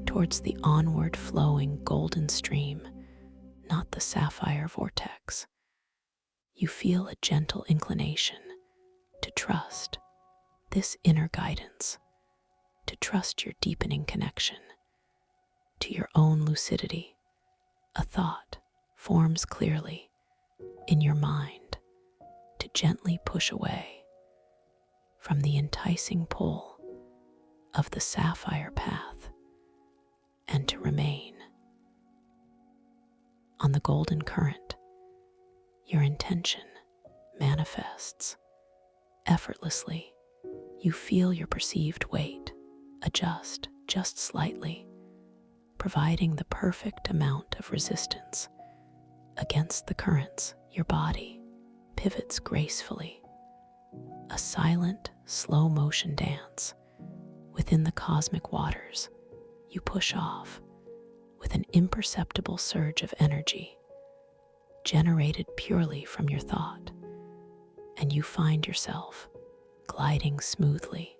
towards the onward flowing golden stream, not the sapphire vortex. You feel a gentle inclination to trust this inner guidance, to trust your deepening connection to your own lucidity. A thought forms clearly in your mind to gently push away from the enticing pull of the sapphire path and to remain on the golden current. Your intention manifests effortlessly. You feel your perceived weight adjust just slightly, providing the perfect amount of resistance against the currents. Your body pivots gracefully, a silent, slow motion dance within the cosmic waters. You push off with an imperceptible surge of energy generated purely from your thought, and you find yourself gliding smoothly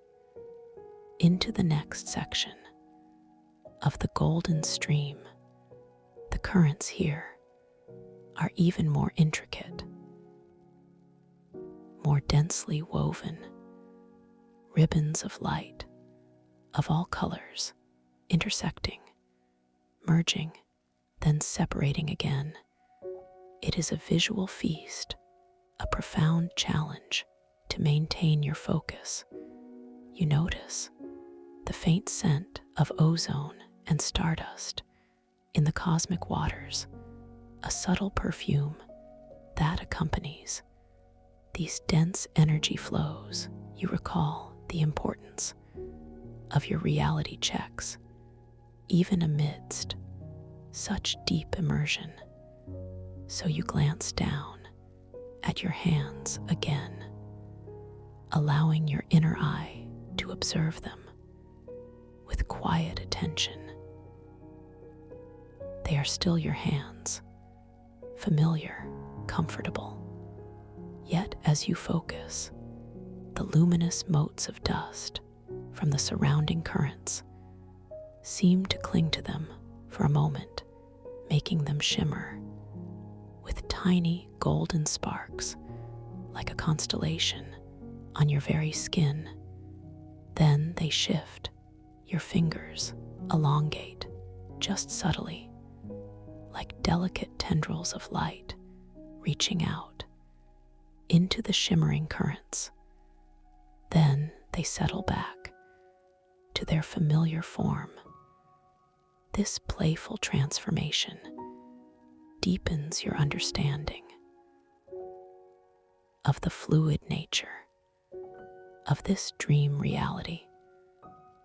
into the next section of the golden stream. The currents here are even more intricate, more densely woven, ribbons of light of all colors intersecting, merging, then separating again. It is a visual feast, a profound challenge to maintain your focus. You notice the faint scent of ozone and stardust in the cosmic waters, a subtle perfume that accompanies these dense energy flows. You recall the importance of your reality checks, even amidst such deep immersion. So you glance down at your hands again, allowing your inner eye to observe them with quiet attention. They are still your hands, familiar, comfortable. Yet as you focus, the luminous motes of dust from the surrounding currents seem to cling to them for a moment, making them shimmer with tiny golden sparks like a constellation on your very skin. Then they shift, your fingers elongate just subtly, like delicate tendrils of light reaching out into the shimmering currents. Then they settle back to their familiar form. This playful transformation deepens your understanding of the fluid nature of this dream reality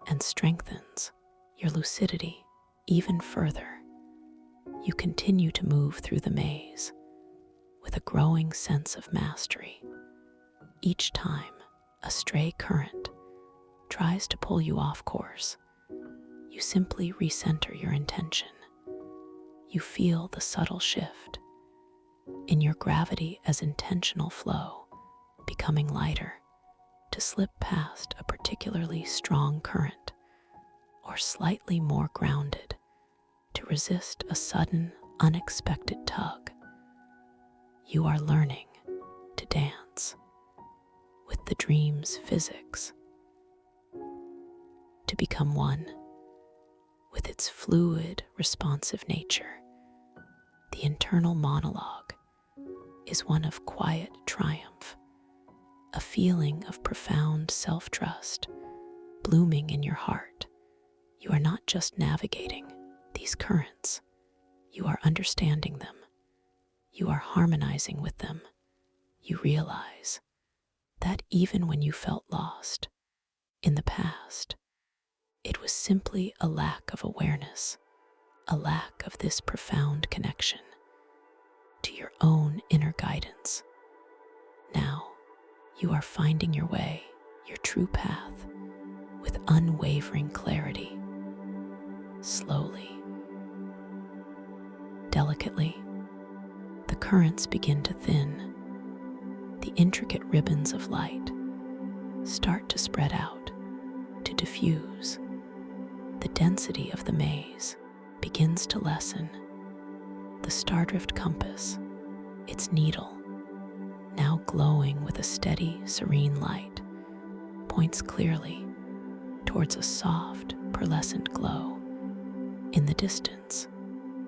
and strengthens your lucidity even further. You continue to move through the maze with a growing sense of mastery. Each time a stray current tries to pull you off course, you simply recenter your intention. You feel the subtle shift in your gravity as intentional flow, becoming lighter to slip past a particularly strong current, or slightly more grounded to resist a sudden, unexpected tug. You are learning to dance with the dream's physics, to become one with its fluid, responsive nature. The internal monologue is one of quiet triumph, a feeling of profound self-trust blooming in your heart. You are not just navigating these currents, you are understanding them. You are harmonizing with them. You realize that even when you felt lost in the past, it was simply a lack of awareness, a lack of this profound connection to your own inner guidance. Now, you are finding your way, your true path, with unwavering clarity. Slowly, delicately, the currents begin to thin. The intricate ribbons of light start to spread out, to diffuse. The density of the maze begins to lessen. The stardrift compass, its needle, now glowing with a steady, serene light, points clearly towards a soft, pearlescent glow. In the distance,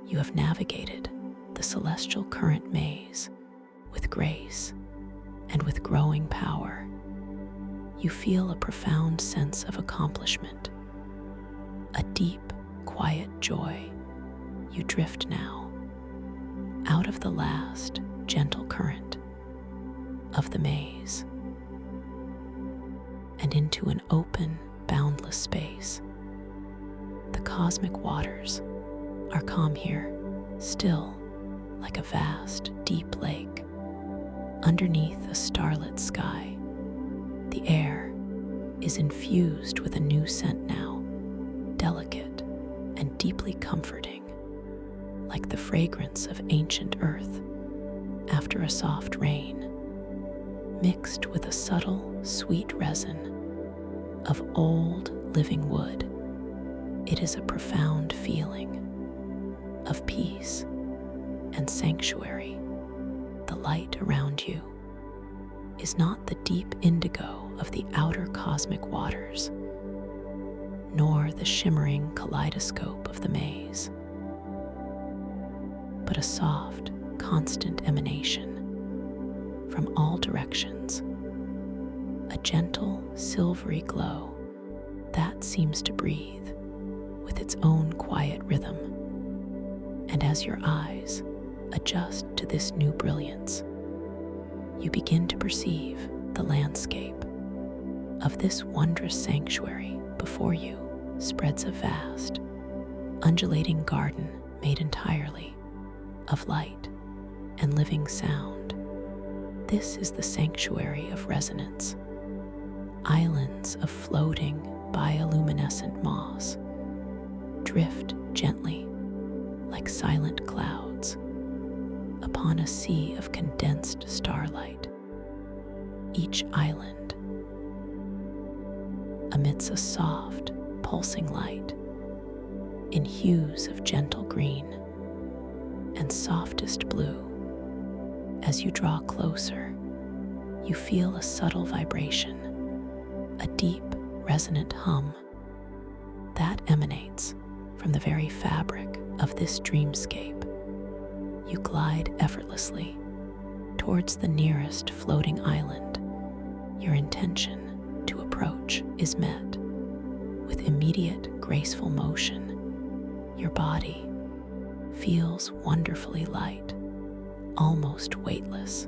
you have navigated the celestial current maze with grace and with growing power. You feel a profound sense of accomplishment, a deep, quiet joy. You drift now out of the last gentle current of the maze and into an open, boundless space. The cosmic waters are calm here, still like a vast, deep lake. Underneath a starlit sky, the air is infused with a new scent now, delicate and deeply comforting, like the fragrance of ancient earth after a soft rain, mixed with a subtle, sweet resin of old, living wood. It is a profound feeling of peace and sanctuary. The light around you is not the deep indigo of the outer cosmic waters, nor the shimmering kaleidoscope of the maze, but a soft, constant emanation from all directions, a gentle, silvery glow that seems to breathe with its own quiet rhythm. And as your eyes adjust to this new brilliance, you begin to perceive the landscape of this wondrous sanctuary before you spreads a vast, undulating garden made entirely of light and living sound. This is the sanctuary of resonance. Islands of floating bioluminescent moss drift gently like like silent clouds upon a sea of condensed starlight. Each island emits a soft, pulsing light in hues of gentle green and softest blue. As you draw closer, you feel a subtle vibration, a deep, resonant hum that emanates from the very fabric of this dreamscape. You glide effortlessly towards the nearest floating island. Your intention to approach is met with immediate, graceful motion. Your body feels wonderfully light, almost weightless.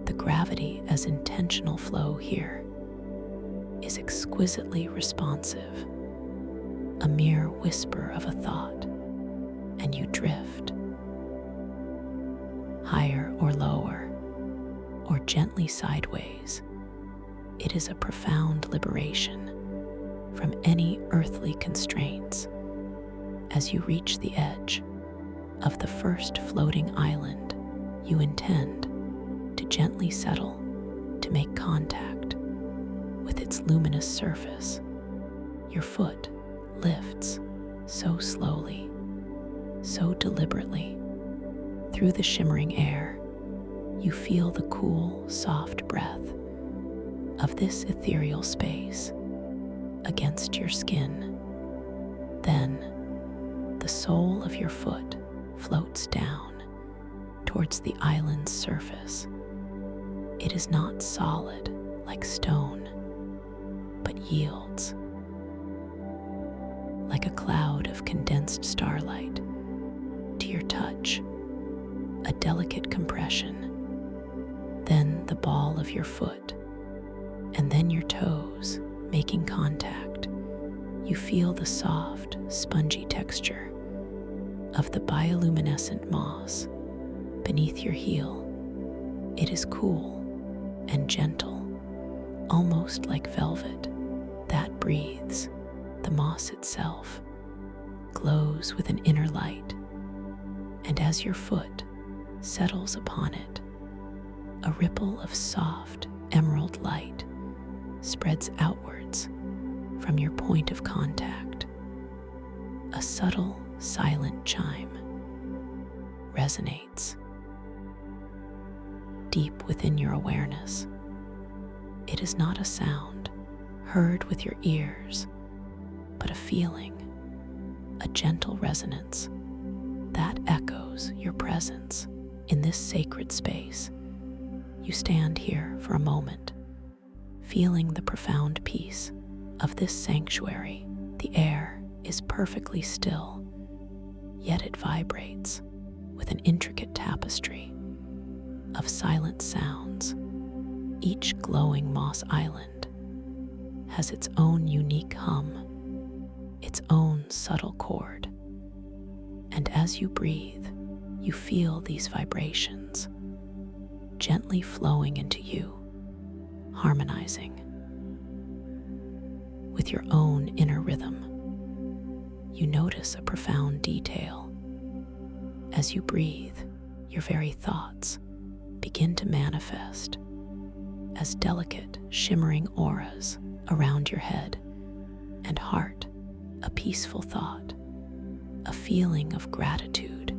The gravity as intentional flow here is exquisitely responsive, a mere whisper of a thought, and you drift higher or lower, or gently sideways. It is a profound liberation from any earthly constraints. As you reach the edge of the first floating island, you intend to gently settle to make contact with its luminous surface. Your foot lifts so slowly, so deliberately. Through the shimmering air, you feel the cool, soft breath of this ethereal space against your skin. Then, the sole of your foot floats down towards the island's surface. It is not solid like stone, but yields like a cloud of condensed starlight to your touch, a delicate compression, then the ball of your foot, and then your toes making contact. You feel the soft, spongy texture of the bioluminescent moss beneath your heel. It is cool and gentle, almost like velvet that breathes. The moss itself glows with an inner light, and as your foot settles upon it, a ripple of soft emerald light spreads outwards from your point of contact. A subtle, silent chime resonates deep within your awareness. It is not a sound heard with your ears, but a feeling, a gentle resonance that echoes your presence in this sacred space. You stand here for a moment, feeling the profound peace of this sanctuary. The air is perfectly still, yet it vibrates with an intricate tapestry of silent sounds. Each glowing moss island has its own unique hum, its own subtle chord, and as you breathe, you feel these vibrations gently flowing into you, harmonizing with your own inner rhythm. You notice a profound detail. As you breathe, your very thoughts begin to manifest as delicate, shimmering auras around your head and heart. A peaceful thought, a feeling of gratitude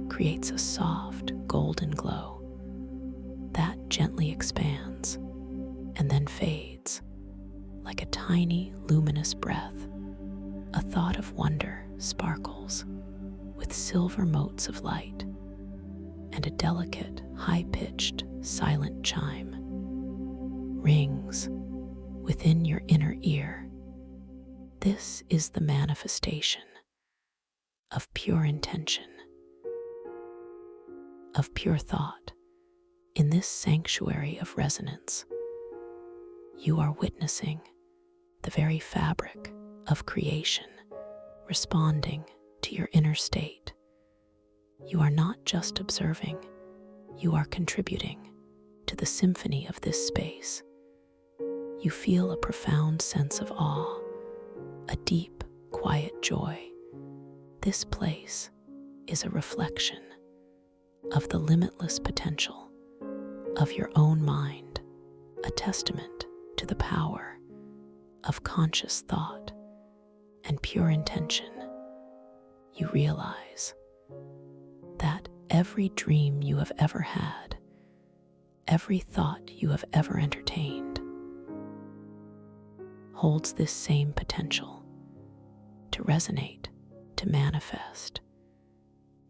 creates a soft, golden glow that gently expands and then fades like a tiny, luminous breath. A thought of wonder sparkles with silver motes of light, and a delicate, high-pitched, silent chime rings within your inner ear. This is the manifestation of pure intention, of pure thought. In this sanctuary of resonance, you are witnessing the very fabric of creation responding to your inner state. You are not just observing, you are contributing to the symphony of this space. You feel a profound sense of awe, a deep, quiet joy. This place is a reflection of the limitless potential of your own mind, a testament to the power of conscious thought and pure intention. You realize that every dream you have ever had, every thought you have ever entertained, holds this same potential to resonate, to manifest.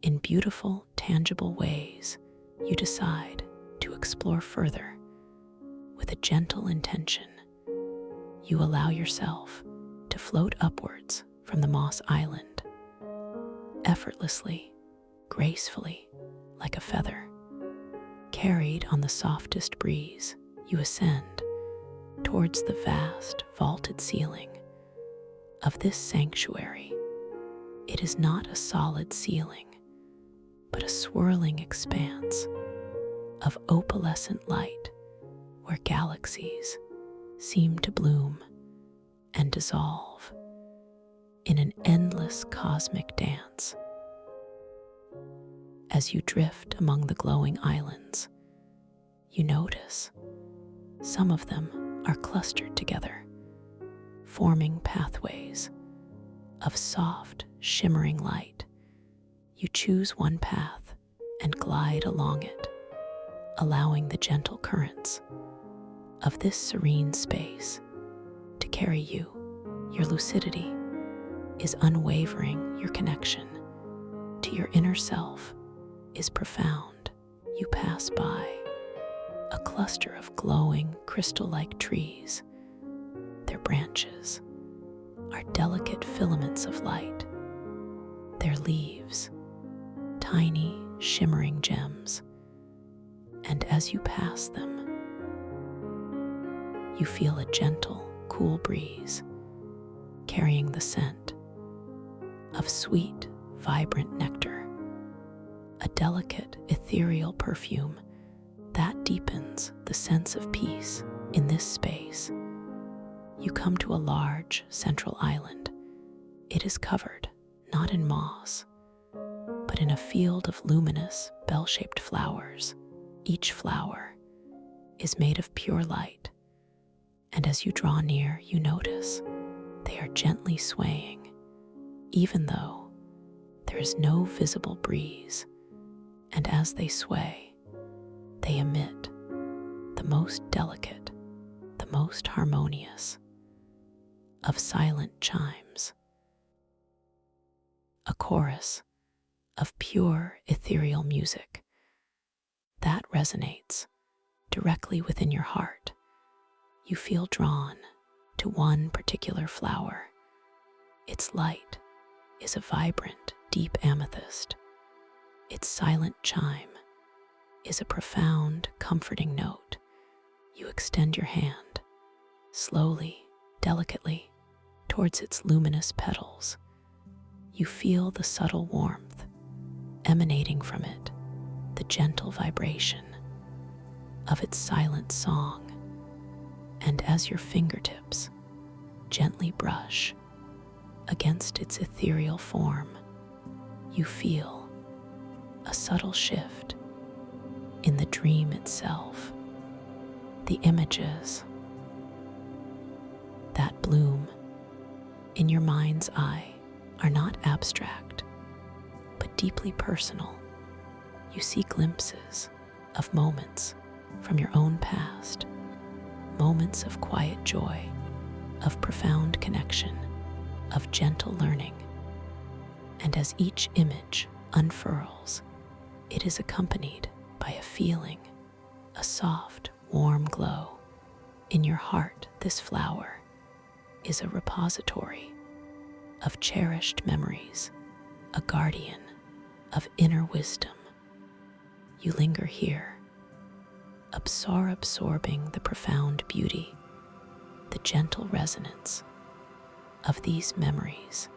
In beautiful, tangible ways, you decide to explore further. With a gentle intention, you allow yourself to float upwards from the moss island, effortlessly, gracefully, like a feather. Carried on the softest breeze, you ascend towards the vast, vaulted ceiling of this sanctuary. It is not a solid ceiling, but a swirling expanse of opalescent light where galaxies seem to bloom and dissolve in an endless cosmic dance. As you drift among the glowing islands, you notice some of them are clustered together, forming pathways of soft, shimmering light. You choose one path and glide along it, allowing the gentle currents of this serene space to carry you. Your lucidity is unwavering. Your connection to your inner self is profound. You pass by a cluster of glowing, crystal-like trees. Their branches are delicate filaments of light. Their leaves, tiny, shimmering gems. And as you pass them, you feel a gentle, cool breeze carrying the scent of sweet, vibrant nectar, a delicate, ethereal perfume that deepens the sense of peace in this space. You come to a large, central island. It is covered not in moss, but in a field of luminous, bell-shaped flowers. Each flower is made of pure light, and as you draw near, you notice they are gently swaying, even though there is no visible breeze. And as they sway, they emit the most delicate, the most harmonious of silent chimes, a chorus of pure ethereal music that resonates directly within your heart. You feel drawn to one particular flower. Its light is a vibrant, deep amethyst. Its silent chime is a profound, comforting note. You extend your hand, slowly, delicately, towards its luminous petals. You feel the subtle warmth emanating from it, the gentle vibration of its silent song. And as your fingertips gently brush against its ethereal form, you feel a subtle shift in the dream itself. The images that bloom in your mind's eye are not abstract, but deeply personal. You see glimpses of moments from your own past, moments of quiet joy, of profound connection, of gentle learning. And as each image unfurls, it is accompanied by a feeling, a soft, warm glow. In your heart, this flower is a repository of cherished memories, a guardian of inner wisdom. You linger here, absorbing the profound beauty, the gentle resonance of these memories.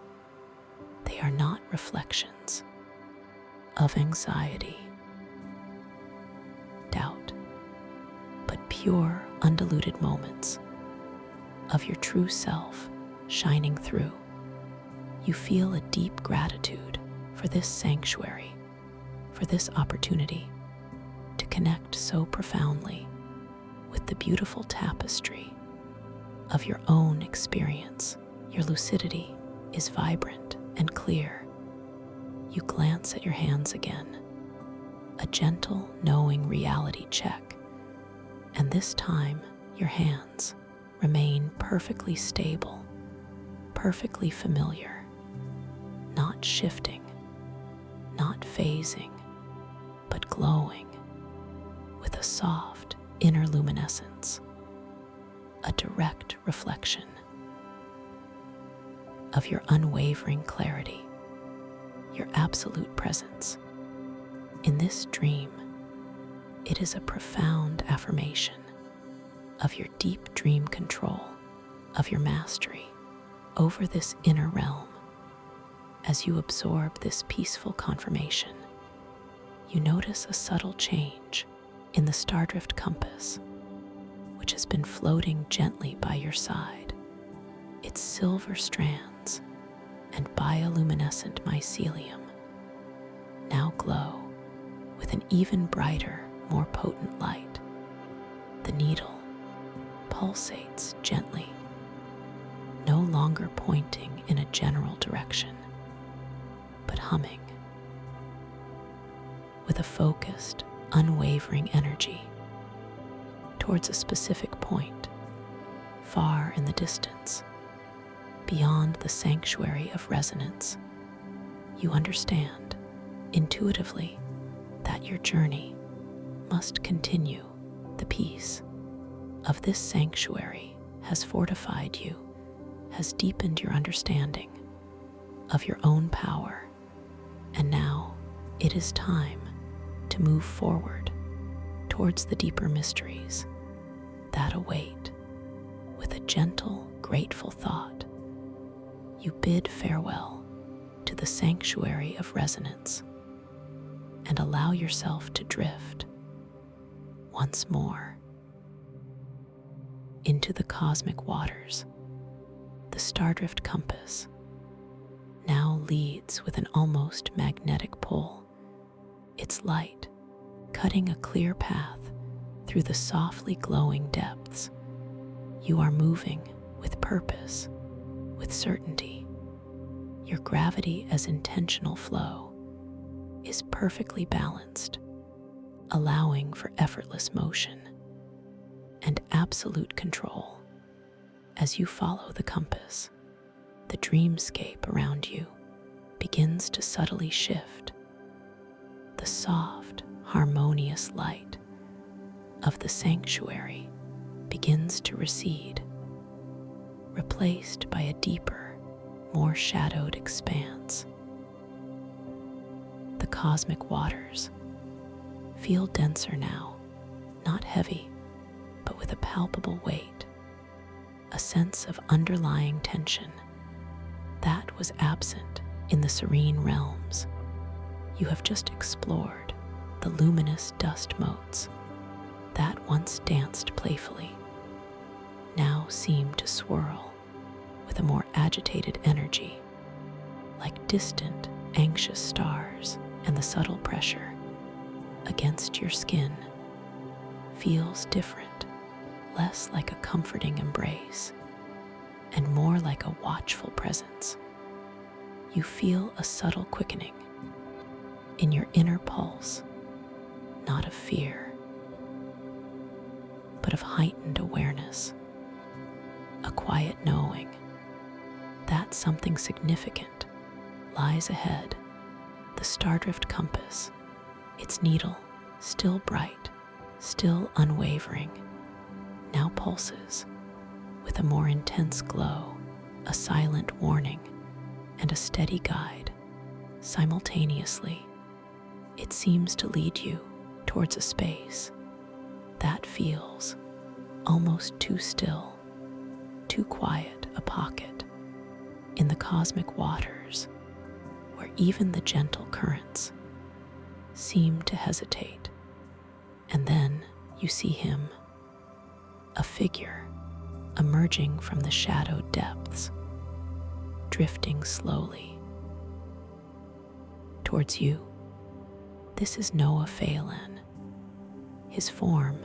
They are not reflections of anxiety, doubt, but pure, undiluted moments of your true self shining through. You feel a deep gratitude for this sanctuary, for this opportunity to connect so profoundly with the beautiful tapestry of your own experience. Your lucidity is vibrant and clear. You glance at your hands again, a gentle, knowing reality check, and this time your hands remain perfectly stable, perfectly familiar, not shifting, not phasing, but glowing with a soft inner luminescence, a direct reflection of your unwavering clarity, your absolute presence. In this dream, it is a profound affirmation of your deep dream control, of your mastery over this inner realm. As you absorb this peaceful confirmation, you notice a subtle change in the Stardrift compass, which has been floating gently by your side. Its silver strands and bioluminescent mycelium now glow with an even brighter, more potent light. The needle pulsates gently, no longer pointing in a general direction, but humming with a focused, unwavering energy towards a specific point, far in the distance, beyond the sanctuary of resonance. You understand intuitively that your journey must continue. The peace of this sanctuary has fortified you, has deepened your understanding of your own power, and now it is time to move forward towards the deeper mysteries that await. With a gentle, grateful thought, you bid farewell to the sanctuary of resonance and allow yourself to drift once more into the cosmic waters. The Stardrift compass now leads with an almost magnetic pull, its light cutting a clear path through the softly glowing depths. You are moving with purpose, with certainty. Your gravity as intentional flow is perfectly balanced, allowing for effortless motion and absolute control. As you follow the compass, the dreamscape around you begins to subtly shift. The soft, harmonious light of the sanctuary begins to recede, replaced by a deeper, more shadowed expanse. The cosmic waters feel denser now, not heavy, but with a palpable weight, a sense of underlying tension that was absent in the serene realms. You have just explored the luminous dust motes that once danced playfully, now seem to swirl with a more agitated energy, like distant, anxious stars, and the subtle pressure against your skin feels different, less like a comforting embrace and more like a watchful presence. You feel a subtle quickening in your inner pulse, not of fear, but of heightened awareness, a quiet knowing that something significant lies ahead. The Stardrift compass, its needle still bright, still unwavering, now pulses with a more intense glow, a silent warning and a steady guide. Simultaneously, it seems to lead you towards a space that feels almost too still, too quiet, a pocket in the cosmic waters where even the gentle currents seem to hesitate. And then you see him, a figure emerging from the shadowed depths, drifting slowly, towards you. This is Noah Phelan. His form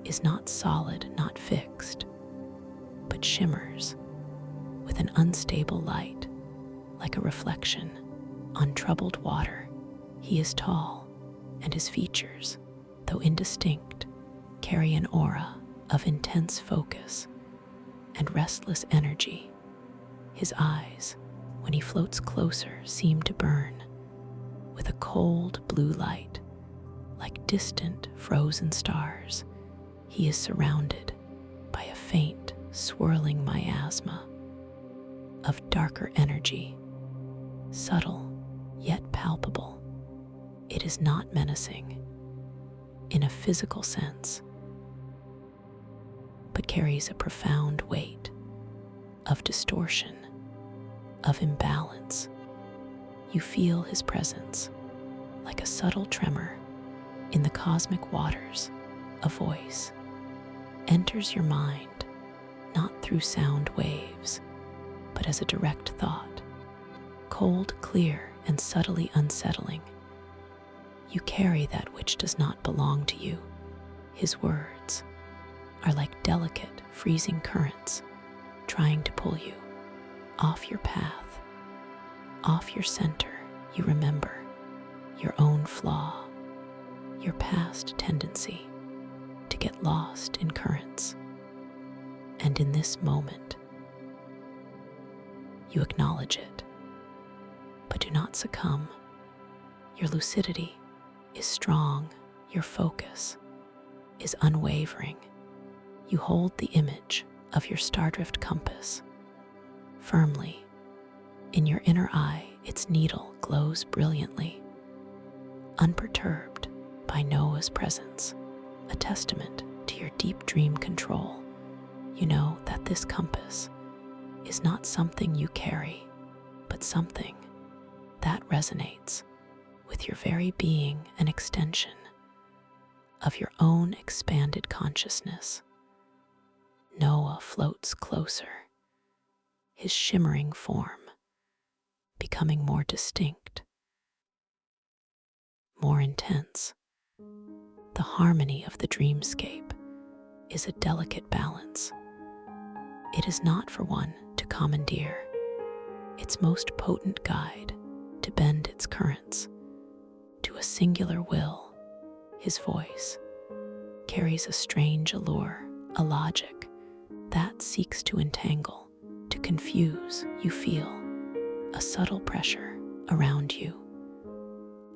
is not solid, not fixed, but shimmers with an unstable light, like a reflection on troubled water. He is tall, and his features, though indistinct, carry an aura of intense focus and restless energy. His eyes, when he floats closer, seem to burn with a cold blue light, like distant frozen stars. He is surrounded by a faint, swirling miasma of darker energy, subtle yet palpable. It is not menacing in a physical sense, but carries a profound weight of distortion, of imbalance. You feel his presence like a subtle tremor in the cosmic waters. A voice enters your mind, not through sound waves, but as a direct thought, cold, clear, and subtly unsettling. You carry that which does not belong to you. His words are like delicate, freezing currents trying to pull you off your path, off your center. You remember your own flaw, your past tendency to get lost in currents. And in this moment, you acknowledge it, but do not succumb. Your lucidity is strong, your focus is unwavering. You hold the image of your stardrift compass firmly. In your inner eye, its needle glows brilliantly, unperturbed by Noah's presence, a testament to your deep dream control. You know that this compass is not something you carry, but something that resonates with your very being, an extension of your own expanded consciousness. Noah floats closer, his shimmering form becoming more distinct, more intense. The harmony of the dreamscape is a delicate balance. It is not for one to commandeer, its most potent guide to bend its currents to a singular will. His voice carries a strange allure, a logic that seeks to entangle, to confuse. You feel a subtle pressure around you,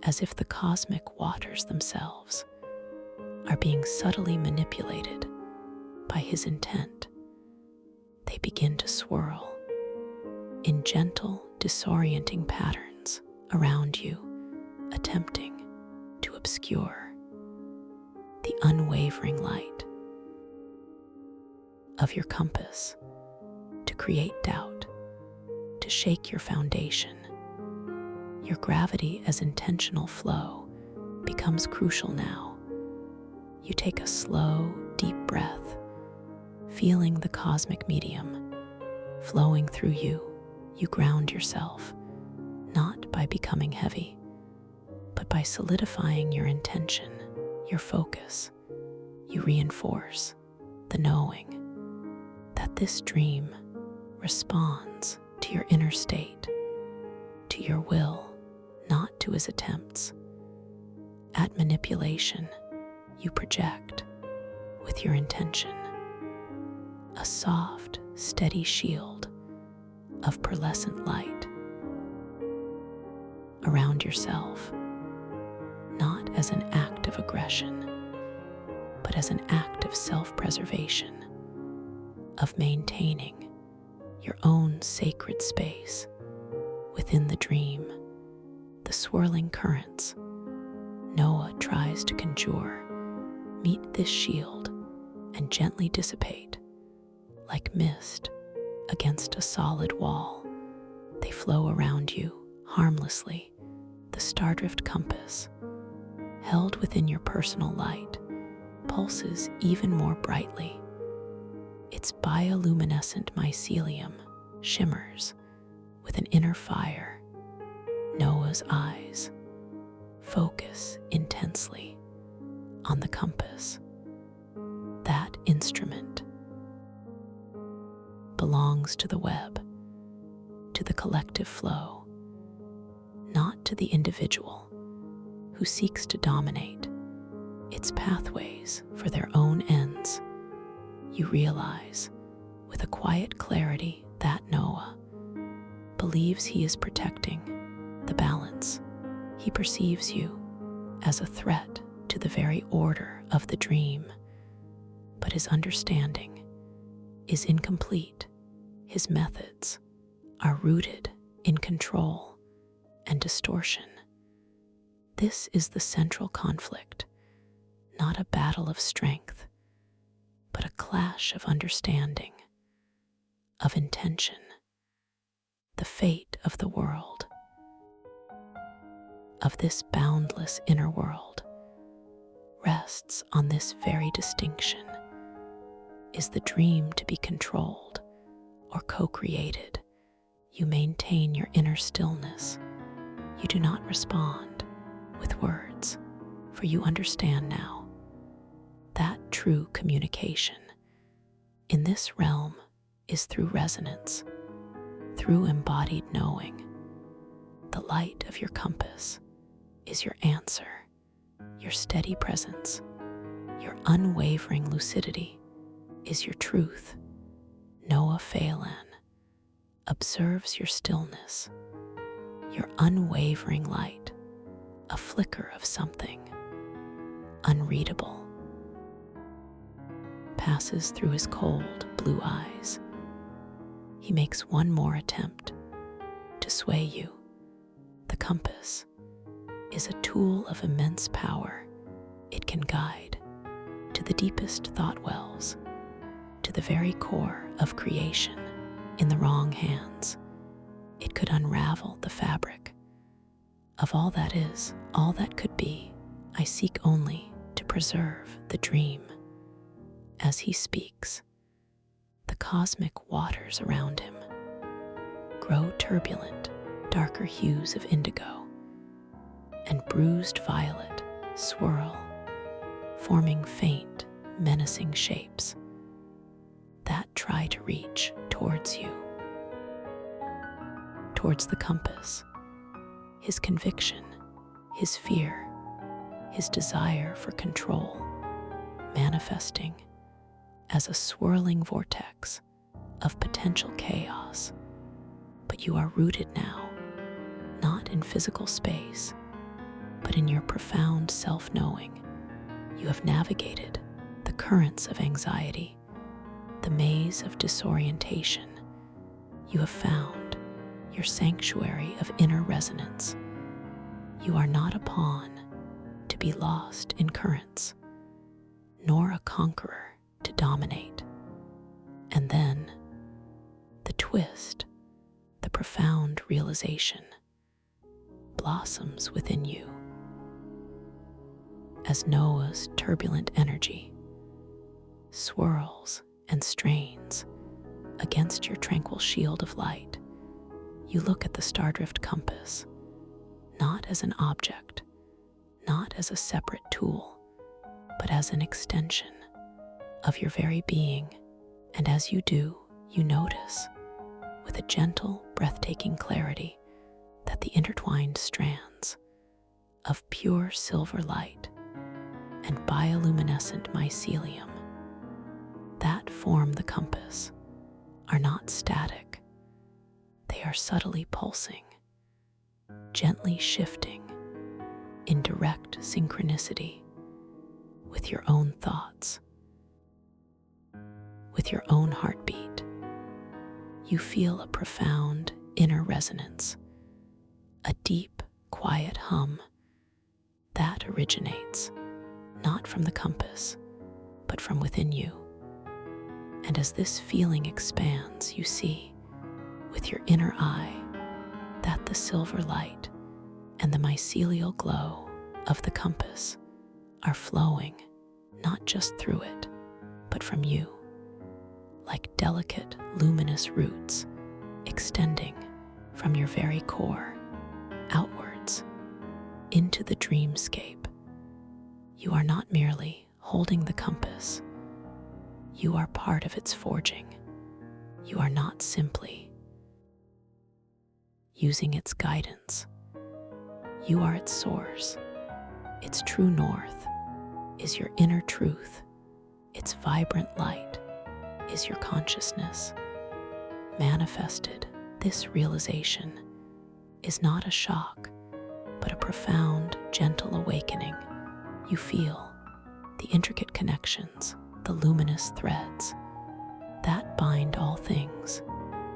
as if the cosmic waters themselves are being subtly manipulated by his intent. They begin to swirl in gentle, disorienting patterns around you, attempting to obscure the unwavering light of your compass, to create doubt, to shake your foundation. Your gravity as intentional flow becomes crucial now. You take a slow, deep breath, feeling the cosmic medium flowing through you. You ground yourself, not by becoming heavy, but by solidifying your intention, your focus. You reinforce the knowing that this dream responds to your inner state, to your will, not to his attempts at manipulation. You project with your intention a soft, steady shield of pearlescent light around yourself, not as an act of aggression, but as an act of self-preservation, of maintaining your own sacred space within the dream. The swirling currents Noah tries to conjure meet this shield and gently dissipate like mist against a solid wall. They flow around you harmlessly. The stardrift compass, held within your personal light, pulses even more brightly. Its bioluminescent mycelium shimmers with an inner fire. Noah's eyes Focus intensely on the compass. That instrument belongs to the web, to the collective flow, not to the individual who seeks to dominate its pathways for their own ends. You realize with a quiet clarity that Noah believes he is protecting the balance. He perceives you as a threat to the very order of the dream, but his understanding is incomplete. His methods are rooted in control and distortion. This is the central conflict, not a battle of strength, but a clash of understanding, of intention. The fate of the world, of this boundless inner world, rests on this very distinction. Is the dream to be controlled or co-created? You maintain your inner stillness. You do not respond with words, for you understand now that true communication in this realm is through resonance, through embodied knowing. The light of your compass is your answer, your steady presence, your unwavering lucidity is your truth. Noah Phelan observes your stillness, your unwavering light, a flicker of something unreadable passes through his cold blue eyes. He makes one more attempt to sway you. The compass is a tool of immense power. It can guide to the deepest thought wells, to the very core of creation. In the wrong hands, it could unravel the fabric of all that is, all that could be. I seek only to preserve the dream. As he speaks, the cosmic waters around him grow turbulent. Darker hues of indigo and bruised violet swirl, forming faint, menacing shapes that try to reach towards you, towards the compass. His conviction, his fear, his desire for control, manifesting as a swirling vortex of potential chaos. But you are rooted now, not in physical space, but in your profound self-knowing. You have navigated the currents of anxiety, the maze of disorientation. You have found your sanctuary of inner resonance. You are not a pawn to be lost in currents, nor a conqueror to dominate. And then, the twist, the profound realization blossoms within you as Noah's turbulent energy swirls and strains against your tranquil shield of light. You look at the stardrift compass not as an object, not as a separate tool, but as an extension of your very being. And as you do, you notice with a gentle, breathtaking clarity that the intertwined strands of pure silver light and bioluminescent mycelium that form the compass are not static. They are subtly pulsing, gently shifting in direct synchronicity with your own thoughts, with your own heartbeat. You feel a profound inner resonance, a deep, quiet hum that originates not from the compass, but from within you. And as this feeling expands, you see with your inner eye that the silver light and the mycelial glow of the compass are flowing not just through it, but from you, like delicate, luminous roots extending from your very core outwards. into the dreamscape. You are not merely holding the compass, you are part of its forging. You are not simply using its guidance. You are its source. Its true north is your inner truth. Its vibrant light is your consciousness. Manifested, this realization is not a shock, but a profound, gentle awakening. You feel the intricate connections, the luminous threads that bind all things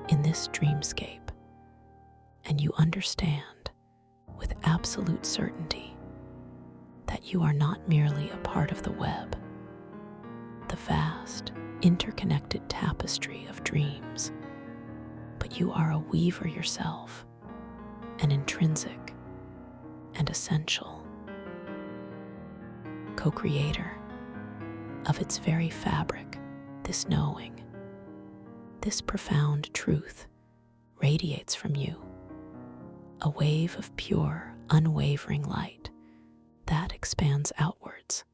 in this dreamscape, and you understand with absolute certainty that you are not merely a part of the web, the vast, interconnected tapestry of dreams, but you are a weaver yourself, an intrinsic and essential co-creator of its very fabric. This knowing, this profound truth radiates from you, a wave of pure, unwavering light that expands outwards,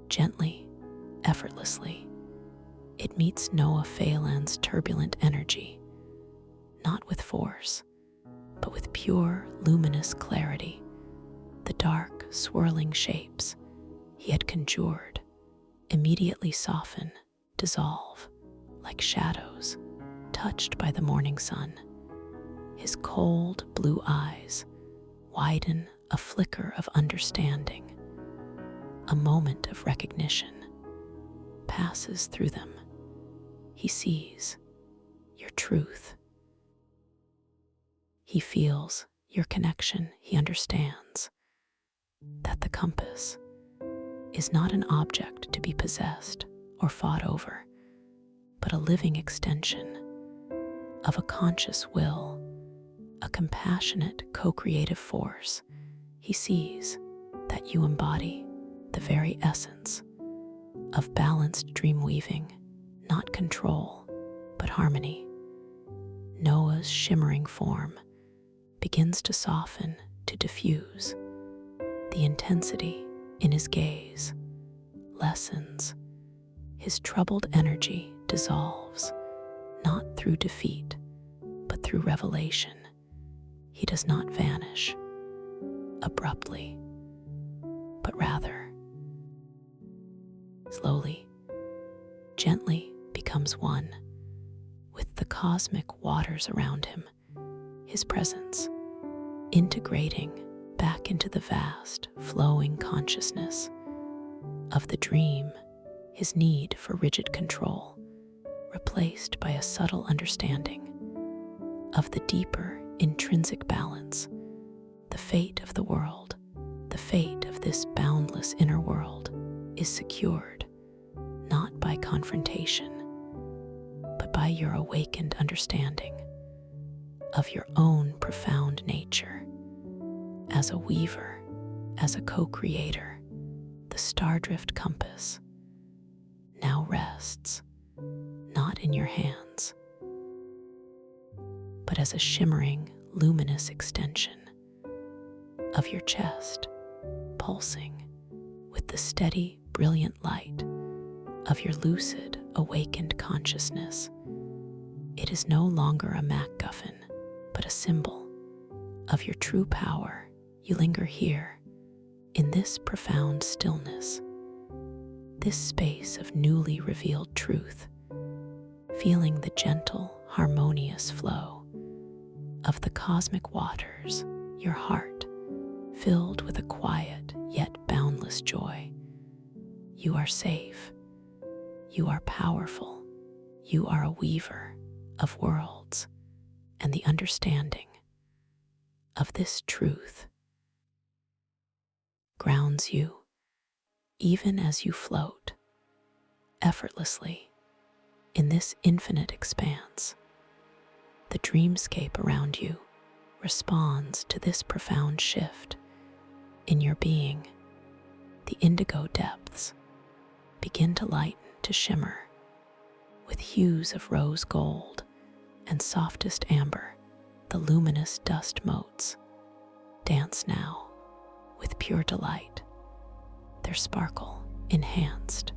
gently, effortlessly. It meets Noah Phalan's turbulent energy, not with force, but with pure, luminous clarity. The dark, swirling shapes he had conjured immediately soften, dissolve, like shadows touched by the morning sun. His cold blue eyes widen, a flicker of understanding. A moment of recognition passes through them. He sees your truth. He feels your connection. He understands that the compass is not an object to be possessed or fought over, but a living extension of a conscious will, a compassionate, co-creative force. He sees that you embody the very essence of balanced dream weaving, not control, but harmony. Noah's shimmering form begins to soften, to diffuse. The intensity in his gaze lessens. His troubled energy dissolves, not through defeat, but through revelation. He does not vanish abruptly, but rather slowly, gently becomes one with the cosmic waters around him, his presence integrating back into the vast, flowing consciousness of the dream, his need for rigid control replaced by a subtle understanding of the deeper, intrinsic balance. The fate of the world, the fate of this boundless inner world, is secured not by confrontation, but by your awakened understanding of your own profound nature. As a weaver, as a co-creator, the stardrift compass now rests not in your hands, but as a shimmering, luminous extension of your chest, pulsing with the steady, brilliant light of your lucid, awakened consciousness. It is no longer a MacGuffin, but a symbol of your true power. You linger here, in this profound stillness, this space of newly revealed truth, feeling the gentle, harmonious flow of the cosmic waters, your heart filled with a quiet yet boundless joy. You are safe. You are powerful. You are a weaver of worlds, and the understanding of this truth grounds you even as you float effortlessly in this infinite expanse. The dreamscape around you responds to this profound shift in your being. The indigo depths begin to lighten, to shimmer with hues of rose gold and softest amber. The luminous dust motes dance now with pure delight, their sparkle enhanced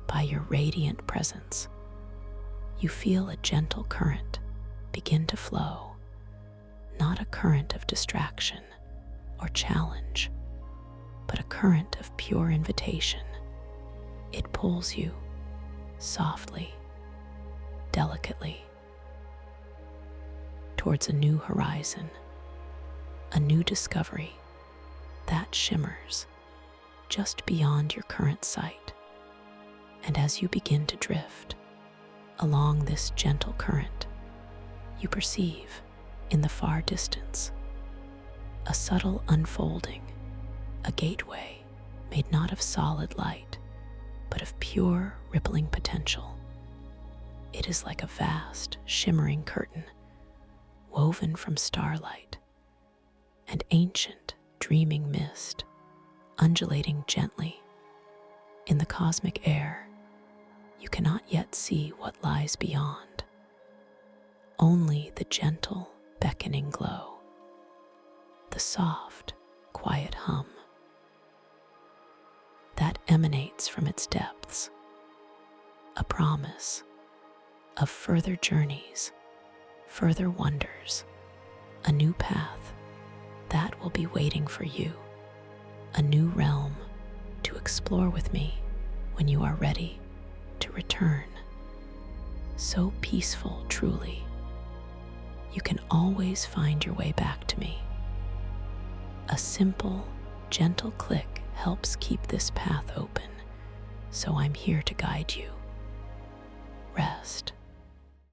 by your radiant presence. You feel a gentle current begin to flow, not a current of distraction or challenge, but a current of pure invitation. It pulls you softly, delicately, towards a new horizon, a new discovery that shimmers just beyond your current sight. And as you begin to drift along this gentle current, you perceive in the far distance a subtle unfolding, a gateway made not of solid light, but of pure, rippling potential. It is like a vast, shimmering curtain woven from starlight and ancient, dreaming mist, undulating gently in the cosmic air. You cannot yet see what lies beyond, only the gentle, beckoning glow, the soft, quiet hum that emanates from its depths, a promise of further journeys, further wonders, a new path that will be waiting for you, a new realm to explore with me when you are ready to return. So peaceful, truly. You can always find your way back to me. A simple, gentle click helps keep this path open, so I'm here to guide you. Rest,